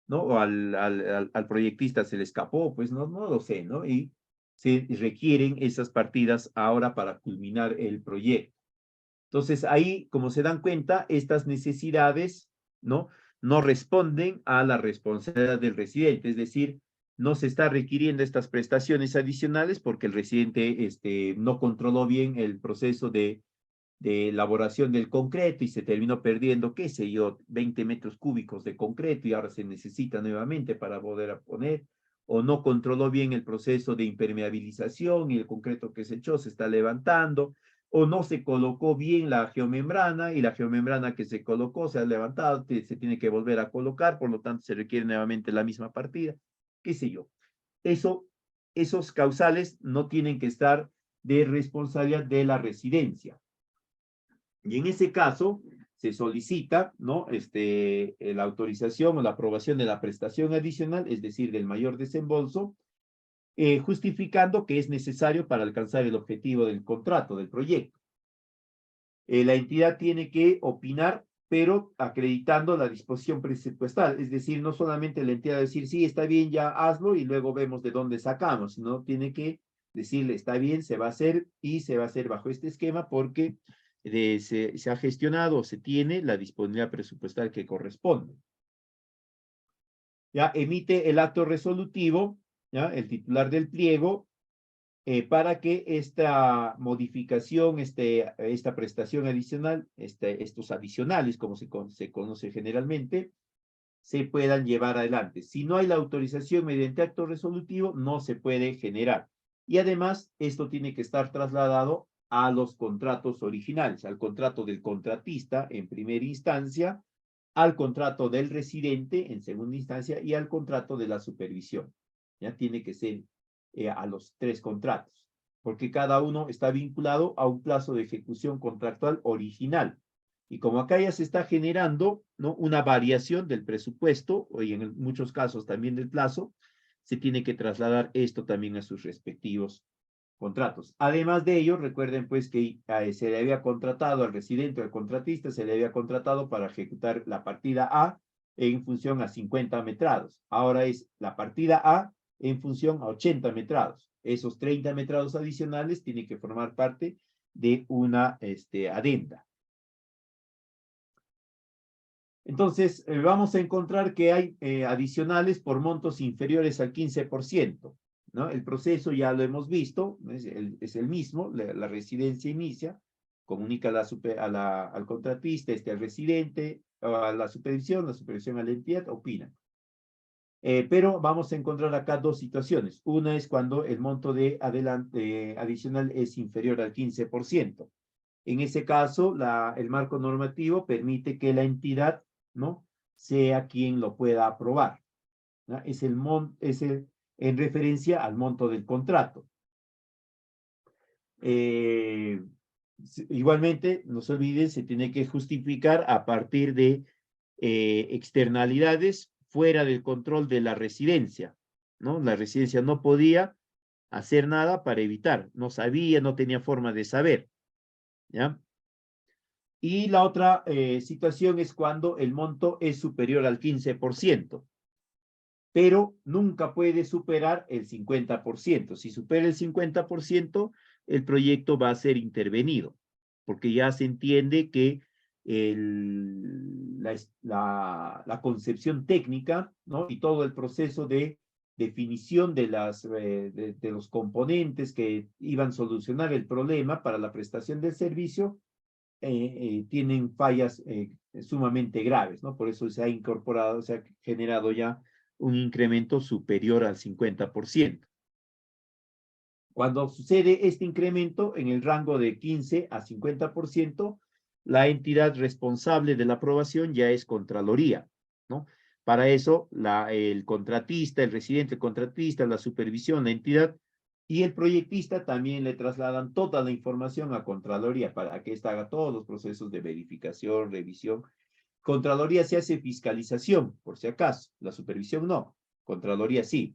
A: ¿no? O al proyectista se le escapó, pues no lo sé, ¿no? Y se requieren esas partidas ahora para culminar el proyecto. Entonces, ahí, como se dan cuenta, estas necesidades, ¿no? No responden a la responsabilidad del residente, es decir, no se está requiriendo estas prestaciones adicionales porque el residente no controló bien el proceso de elaboración del concreto y se terminó perdiendo, qué sé yo, 20 metros cúbicos de concreto y ahora se necesita nuevamente para poder poner, o no controló bien el proceso de impermeabilización y el concreto que se echó se está levantando, o no se colocó bien la geomembrana y la geomembrana que se colocó se ha levantado, se tiene que volver a colocar, por lo tanto se requiere nuevamente la misma partida, qué sé yo. Esos causales no tienen que estar de responsabilidad de la residencia. Y en ese caso se solicita, ¿no? La autorización o la aprobación de la prestación adicional, es decir, del mayor desembolso, justificando que es necesario para alcanzar el objetivo del contrato, del proyecto. La entidad tiene que opinar, pero acreditando la disposición presupuestal, es decir, no solamente la entidad decir, sí, está bien, ya hazlo y luego vemos de dónde sacamos, sino tiene que decirle, está bien, se va a hacer y se va a hacer bajo este esquema porque se ha gestionado o se tiene la disponibilidad presupuestal que corresponde. Ya emite el acto resolutivo, ¿ya? El titular del pliego, para que esta modificación, esta prestación adicional, estos adicionales, como se conoce generalmente, se puedan llevar adelante. Si no hay la autorización mediante acto resolutivo, no se puede generar. Y además, esto tiene que estar trasladado a los contratos originales, al contrato del contratista en primera instancia, al contrato del residente en segunda instancia y al contrato de la supervisión. Ya tiene que ser a los tres contratos, porque cada uno está vinculado a un plazo de ejecución contractual original. Y como acá ya se está generando, ¿no?, una variación del presupuesto, y en muchos casos también del plazo, se tiene que trasladar esto también a sus respectivos contratos. Además de ello, recuerden pues que se le había contratado al residente o al contratista, se le había contratado para ejecutar la partida A en función a 50 metrados. Ahora es la partida A en función a 80 metrados. Esos 30 metrados adicionales tienen que formar parte de una adenda. Entonces, vamos a encontrar que hay adicionales por montos inferiores al 15%, ¿no? El proceso ya lo hemos visto, es el mismo, la residencia inicia, comunica al contratista, al residente, a la supervisión a la entidad, opina. Pero vamos a encontrar acá dos situaciones. Una es cuando el monto de adicional es inferior al 15%. En ese caso, el marco normativo permite que la entidad, ¿no?, sea quien lo pueda aprobar, ¿no? Es en referencia al monto del contrato. Igualmente, no se olviden, se tiene que justificar a partir de externalidades fuera del control de la residencia, ¿no? La residencia no podía hacer nada para evitar, no sabía, no tenía forma de saber, ¿ya? Y la otra situación es cuando el monto es superior al 15%, pero nunca puede superar el 50%. Si supera el 50%, el proyecto va a ser intervenido, porque ya se entiende que la concepción técnica, ¿no? Y todo el proceso de definición de los componentes que iban a solucionar el problema para la prestación del servicio tienen fallas sumamente graves, ¿no? Por eso se ha incorporado, se ha generado ya un incremento superior al 50%. Cuando sucede este incremento en el rango de 15 a 50%, la entidad responsable de la aprobación ya es Contraloría, ¿no? Para eso, el contratista, el residente, el contratista, la supervisión, la entidad y el proyectista también le trasladan toda la información a Contraloría para que ésta haga todos los procesos de verificación, revisión. Contraloría se hace fiscalización, por si acaso, la supervisión no, Contraloría sí.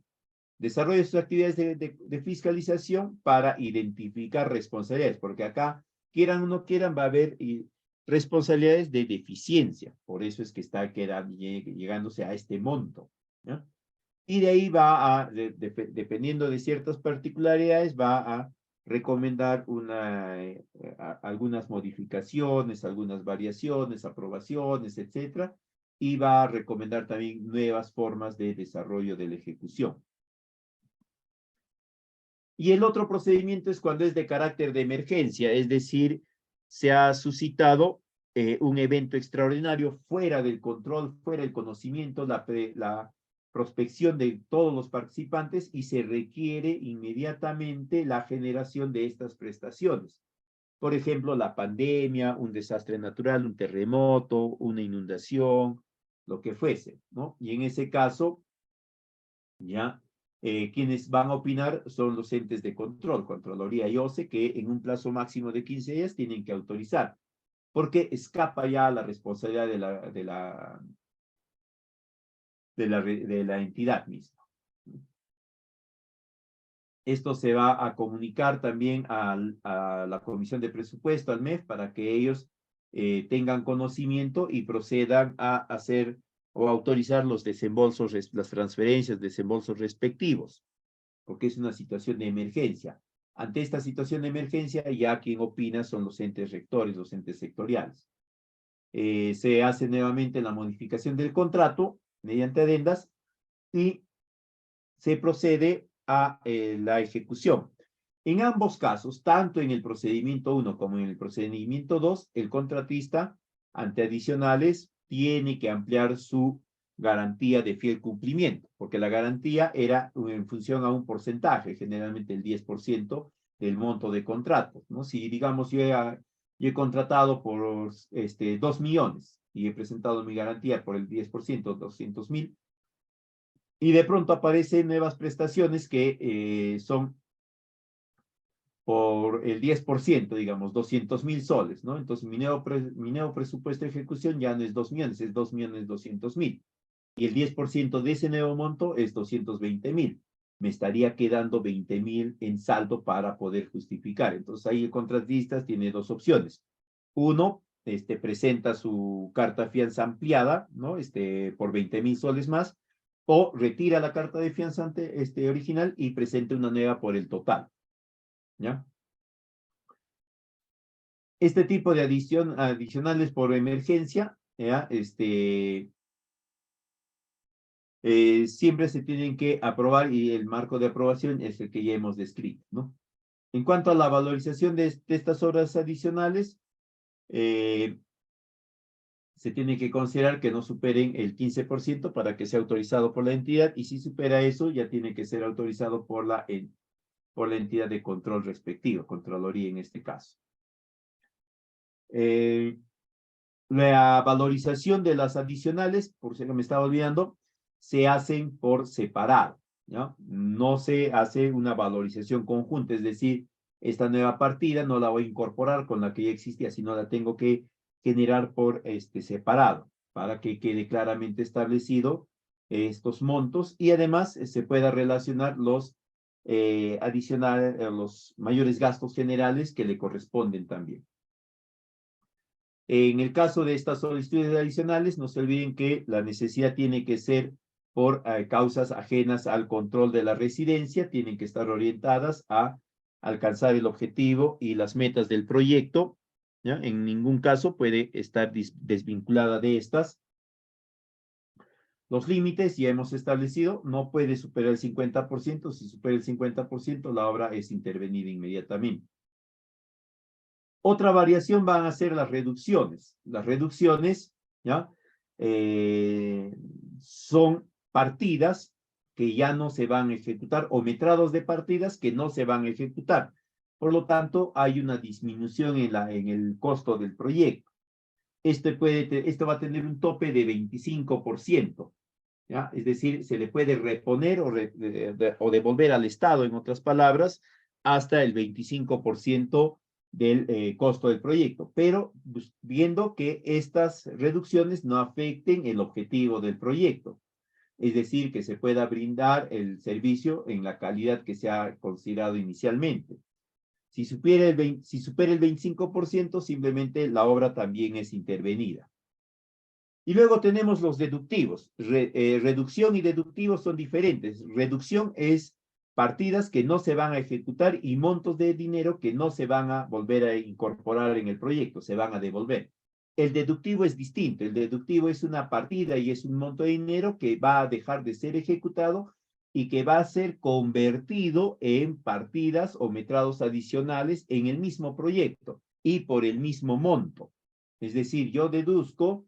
A: Desarrolla sus actividades de fiscalización para identificar responsabilidades, porque acá, quieran o no quieran, va a haber responsabilidades de deficiencia. Por eso es que está llegándose a este monto, ¿no? Y de ahí va a, dependiendo de ciertas particularidades, va a recomendar algunas modificaciones, algunas variaciones, aprobaciones, etcétera, y va a recomendar también nuevas formas de desarrollo de la ejecución. Y el otro procedimiento es cuando es de carácter de emergencia, es decir, se ha suscitado un evento extraordinario fuera del control, fuera del conocimiento, la prospección de todos los participantes y se requiere inmediatamente la generación de estas prestaciones. Por ejemplo, la pandemia, un desastre natural, un terremoto, una inundación, lo que fuese, ¿no? Y en ese caso, ya quienes van a opinar son los entes de control, Contraloría y OCE, que en un plazo máximo de 15 días tienen que autorizar, porque escapa ya la responsabilidad de la entidad misma. Esto se va a comunicar también a la Comisión de Presupuesto, al MEF, para que ellos tengan conocimiento y procedan a hacer o autorizar los desembolsos, las transferencias, desembolsos respectivos, porque es una situación de emergencia. Ante esta situación de emergencia, ya quien opina son los entes rectores, los entes sectoriales. Se hace nuevamente la modificación del contrato mediante adendas y se procede a la ejecución. En ambos casos, tanto en el procedimiento 1 como en el procedimiento 2, el contratista, ante adicionales, tiene que ampliar su garantía de fiel cumplimiento, porque la garantía era en función a un porcentaje, generalmente el 10% del monto de contrato, ¿no? Si, digamos, yo he contratado por 2 millones y he presentado mi garantía por el 10%, 200,000, y de pronto aparecen nuevas prestaciones que son por el 10%, digamos, 200,000 soles, ¿no? Entonces, mi nuevo presupuesto de ejecución ya no es 2 millones, es 2,200,000. Y el 10% de ese nuevo monto es 220,000. Me estaría quedando 20,000 en saldo para poder justificar. Entonces, ahí el contratista tiene dos opciones. Uno, presenta su carta fianza ampliada, ¿no? Por 20,000 soles más, o retira la carta de fianza original y presente una nueva por el total, ¿ya? Este tipo de adicionales por emergencia, ¿ya? Siempre se tienen que aprobar y el marco de aprobación es el que ya hemos descrito, ¿no? En cuanto a la valorización de estas obras adicionales, se tiene que considerar que no superen el 15% para que sea autorizado por la entidad, y si supera eso, ya tiene que ser autorizado por la entidad de control respectiva, Contraloría en este caso. La valorización de las adicionales, por si no me estaba olvidando, se hacen por separado, ¿no? No se hace una valorización conjunta, es decir, esta nueva partida no la voy a incorporar con la que ya existía, sino la tengo que generar por separado, para que quede claramente establecido estos montos y además se pueda relacionar los adicionales, los mayores gastos generales que le corresponden también. En el caso de estas solicitudes adicionales, no se olviden que la necesidad tiene que ser por causas ajenas al control de la residencia, tienen que estar orientadas a alcanzar el objetivo y las metas del proyecto, ¿ya? En ningún caso puede estar desvinculada de estas. Los límites ya hemos establecido, no puede superar el 50%, si supera el 50%, la obra es intervenida inmediatamente. Otra variación van a ser las reducciones. Las reducciones, ¿ya? Son partidas que ya no se van a ejecutar o metrados de partidas que no se van a ejecutar. Por lo tanto, hay una disminución en el costo del proyecto. Esto va a tener un tope de 25%. ¿Ya? Es decir, se le puede reponer o devolver al Estado, en otras palabras, hasta el 25% del costo del proyecto, pero pues, viendo que estas reducciones no afecten el objetivo del proyecto, es decir, que se pueda brindar el servicio en la calidad que se ha considerado inicialmente. Si supera el 25%, simplemente la obra también es intervenida. Y luego tenemos los deductivos. Reducción y deductivos son diferentes. Reducción es partidas que no se van a ejecutar y montos de dinero que no se van a volver a incorporar en el proyecto, se van a devolver. El deductivo es distinto. El deductivo es una partida y es un monto de dinero que va a dejar de ser ejecutado y que va a ser convertido en partidas o metrados adicionales en el mismo proyecto y por el mismo monto. Es decir, yo deduzco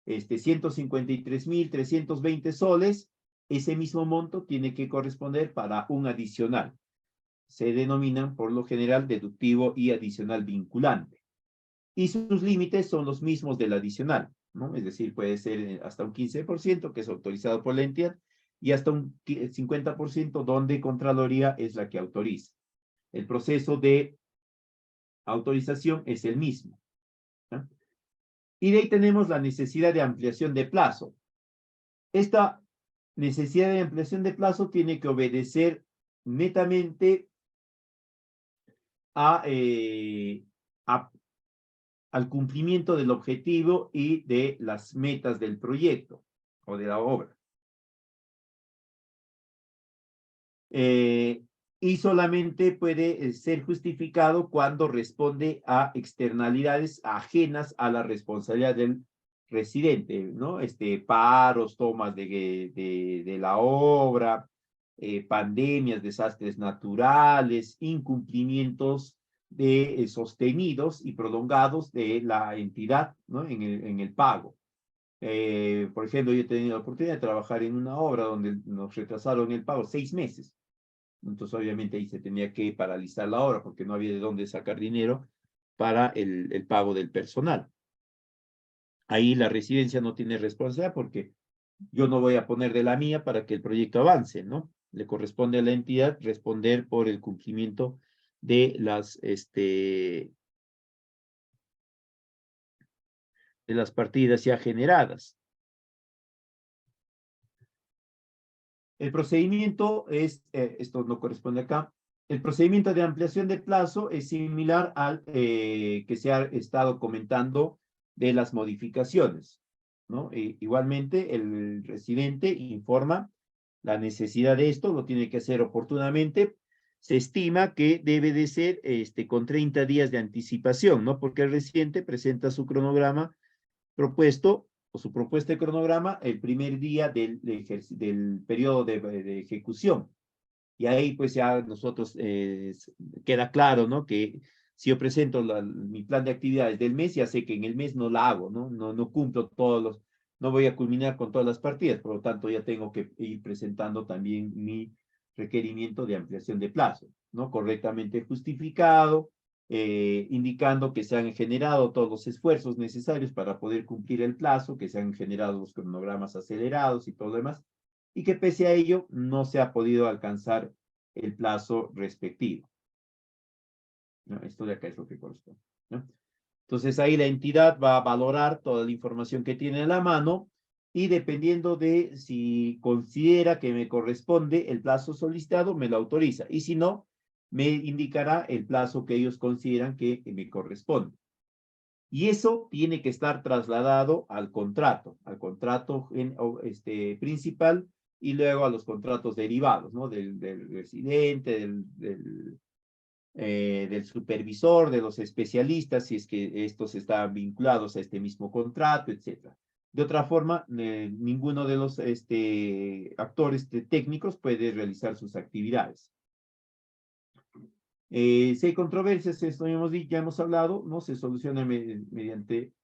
A: 153.320 soles, ese mismo monto tiene que corresponder para un adicional. Se denominan por lo general deductivo y adicional vinculante. Y sus límites son los mismos del adicional, ¿no? Es decir, puede ser hasta un 15%, que es autorizado por la entidad, y hasta un 50% donde Contraloría es la que autoriza. El proceso de autorización es el mismo, ¿no? Y de ahí tenemos la necesidad de ampliación de plazo. Esta necesidad de ampliación de plazo tiene que obedecer netamente a, al cumplimiento del objetivo y de las metas del proyecto o de la obra. Y solamente puede ser justificado cuando responde a externalidades ajenas a la responsabilidad del residente, ¿no? Paros, tomas de la obra, pandemias, desastres naturales, incumplimientos sostenidos y prolongados de la entidad, ¿no? En el pago. Por ejemplo, yo he tenido la oportunidad de trabajar en una obra donde nos retrasaron el pago 6 meses. Entonces, obviamente, ahí se tenía que paralizar la obra porque no había de dónde sacar dinero para el pago del personal. Ahí la residencia no tiene responsabilidad porque yo no voy a poner de la mía para que el proyecto avance, ¿no? Le corresponde a la entidad responder por el cumplimiento de las partidas ya generadas. El procedimiento es, esto no corresponde acá, el procedimiento de ampliación de plazo es similar al que se ha estado comentando de las modificaciones, ¿no? Igualmente, el residente informa la necesidad de esto, lo tiene que hacer oportunamente. Se estima que debe de ser con 30 días de anticipación, ¿no? Porque el residente presenta su cronograma propuesto o su propuesta de cronograma el primer día del periodo de ejecución. Y ahí pues ya nosotros queda claro, ¿no? Que si yo presento mi plan de actividades del mes, ya sé que en el mes no la hago, ¿no? No cumplo no voy a culminar con todas las partidas, por lo tanto ya tengo que ir presentando también mi requerimiento de ampliación de plazo, ¿no? Correctamente justificado, indicando que se han generado todos los esfuerzos necesarios para poder cumplir el plazo, que se han generado los cronogramas acelerados y todo lo demás, y que pese a ello no se ha podido alcanzar el plazo respectivo, ¿no? Esto de acá es lo que corresponde, ¿no? Entonces ahí la entidad va a valorar toda la información que tiene a la mano y dependiendo de si considera que me corresponde el plazo solicitado, me lo autoriza. Y si no, me indicará el plazo que ellos consideran que me corresponde. Y eso tiene que estar trasladado al contrato principal y luego a los contratos derivados, ¿no? Del residente, del supervisor, de los especialistas, si es que estos están vinculados a este mismo contrato, etcétera. De otra forma, ninguno de los actores técnicos puede realizar sus actividades. Si hay controversias, esto ya hemos hablado, ¿no? Se soluciona mediante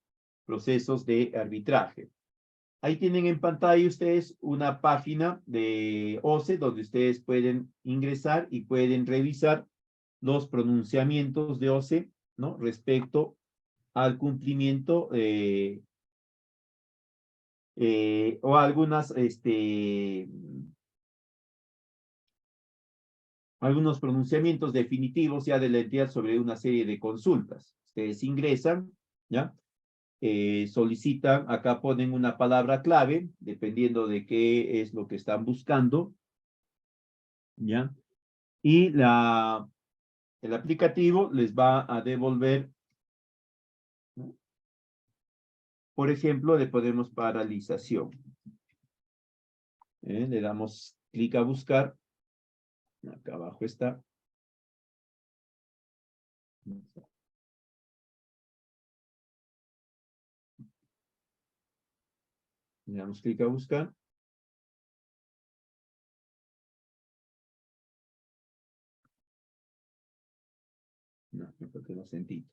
A: procesos de arbitraje. Ahí tienen en pantalla ustedes una página de OCE donde ustedes pueden ingresar y pueden revisar los pronunciamientos de OCE, ¿no? Respecto al cumplimiento o algunos pronunciamientos definitivos ya de la entidad sobre una serie de consultas. Ustedes ingresan, ¿ya? Solicitan, acá ponen una palabra clave, dependiendo de qué es lo que están buscando, ¿ya? Y el aplicativo les va a devolver, ¿no? Por ejemplo, le ponemos paralización. Le damos clic a buscar. Acá abajo está. Le damos clic a buscar. No, porque no sentí.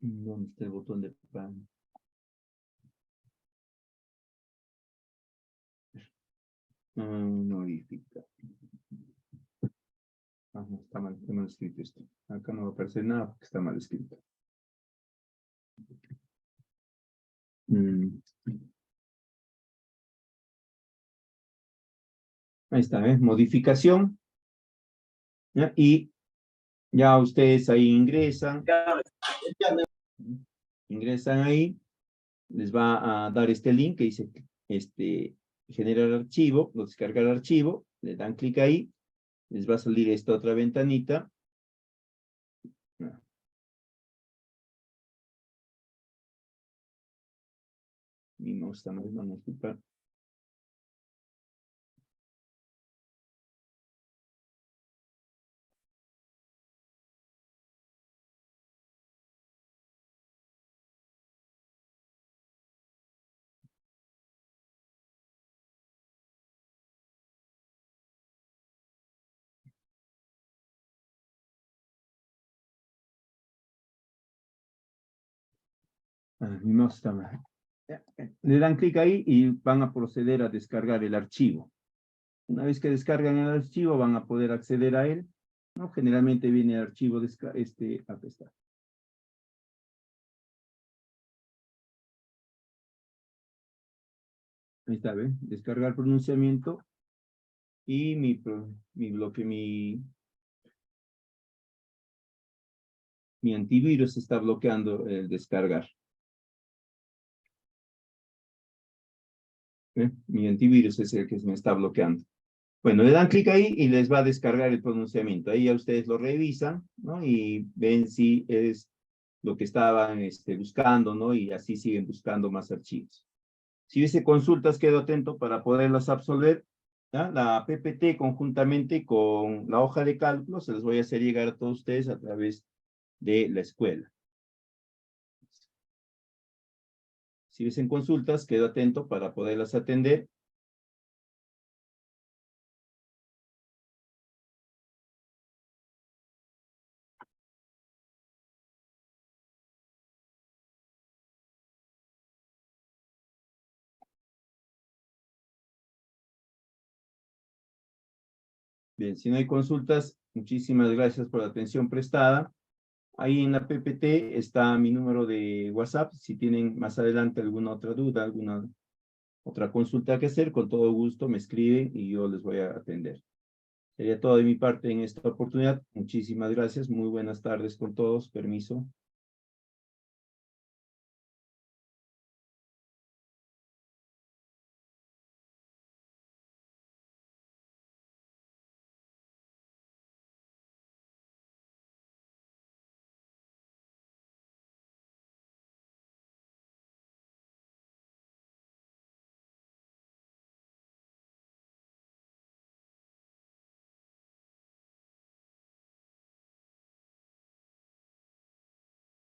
A: ¿Dónde está el botón de pan? Modifica. Ah, no, está mal escrito esto. Acá no va a aparecer nada porque está mal escrito. Ahí está, modificación. ¿Ya? Y ya ustedes ahí ingresan ahí, les va a dar este link que dice generar archivo, o descargar archivo, le dan clic ahí, les va a salir esta otra ventanita. Y no está mal, no, disculpa. No está mal. Le dan clic ahí y van a proceder a descargar el archivo. Una vez que descargan el archivo, van a poder acceder a él, ¿no? Generalmente viene el archivo, acá está. Ahí está, ¿ven? Descargar pronunciamiento y mi antivirus está bloqueando el descargar. Mi antivirus es el que me está bloqueando. Bueno, le dan clic ahí y les va a descargar el pronunciamiento. Ahí ya ustedes lo revisan, ¿no? Y ven si es lo que estaban buscando, ¿no? Y así siguen buscando más archivos. Si hubiese consultas, quedo atento para poderlas absolver. ¿Ya? La PPT conjuntamente con la hoja de cálculo se les voy a hacer llegar a todos ustedes a través de la escuela. Si hubiesen consultas, quedo atento para poderlas atender. Bien, si no hay consultas, muchísimas gracias por la atención prestada. Ahí en la PPT está mi número de WhatsApp. Si tienen más adelante alguna otra duda, alguna otra consulta que hacer, con todo gusto me escriben y yo les voy a atender. Sería todo de mi parte en esta oportunidad. Muchísimas gracias. Muy buenas tardes con todos. Permiso.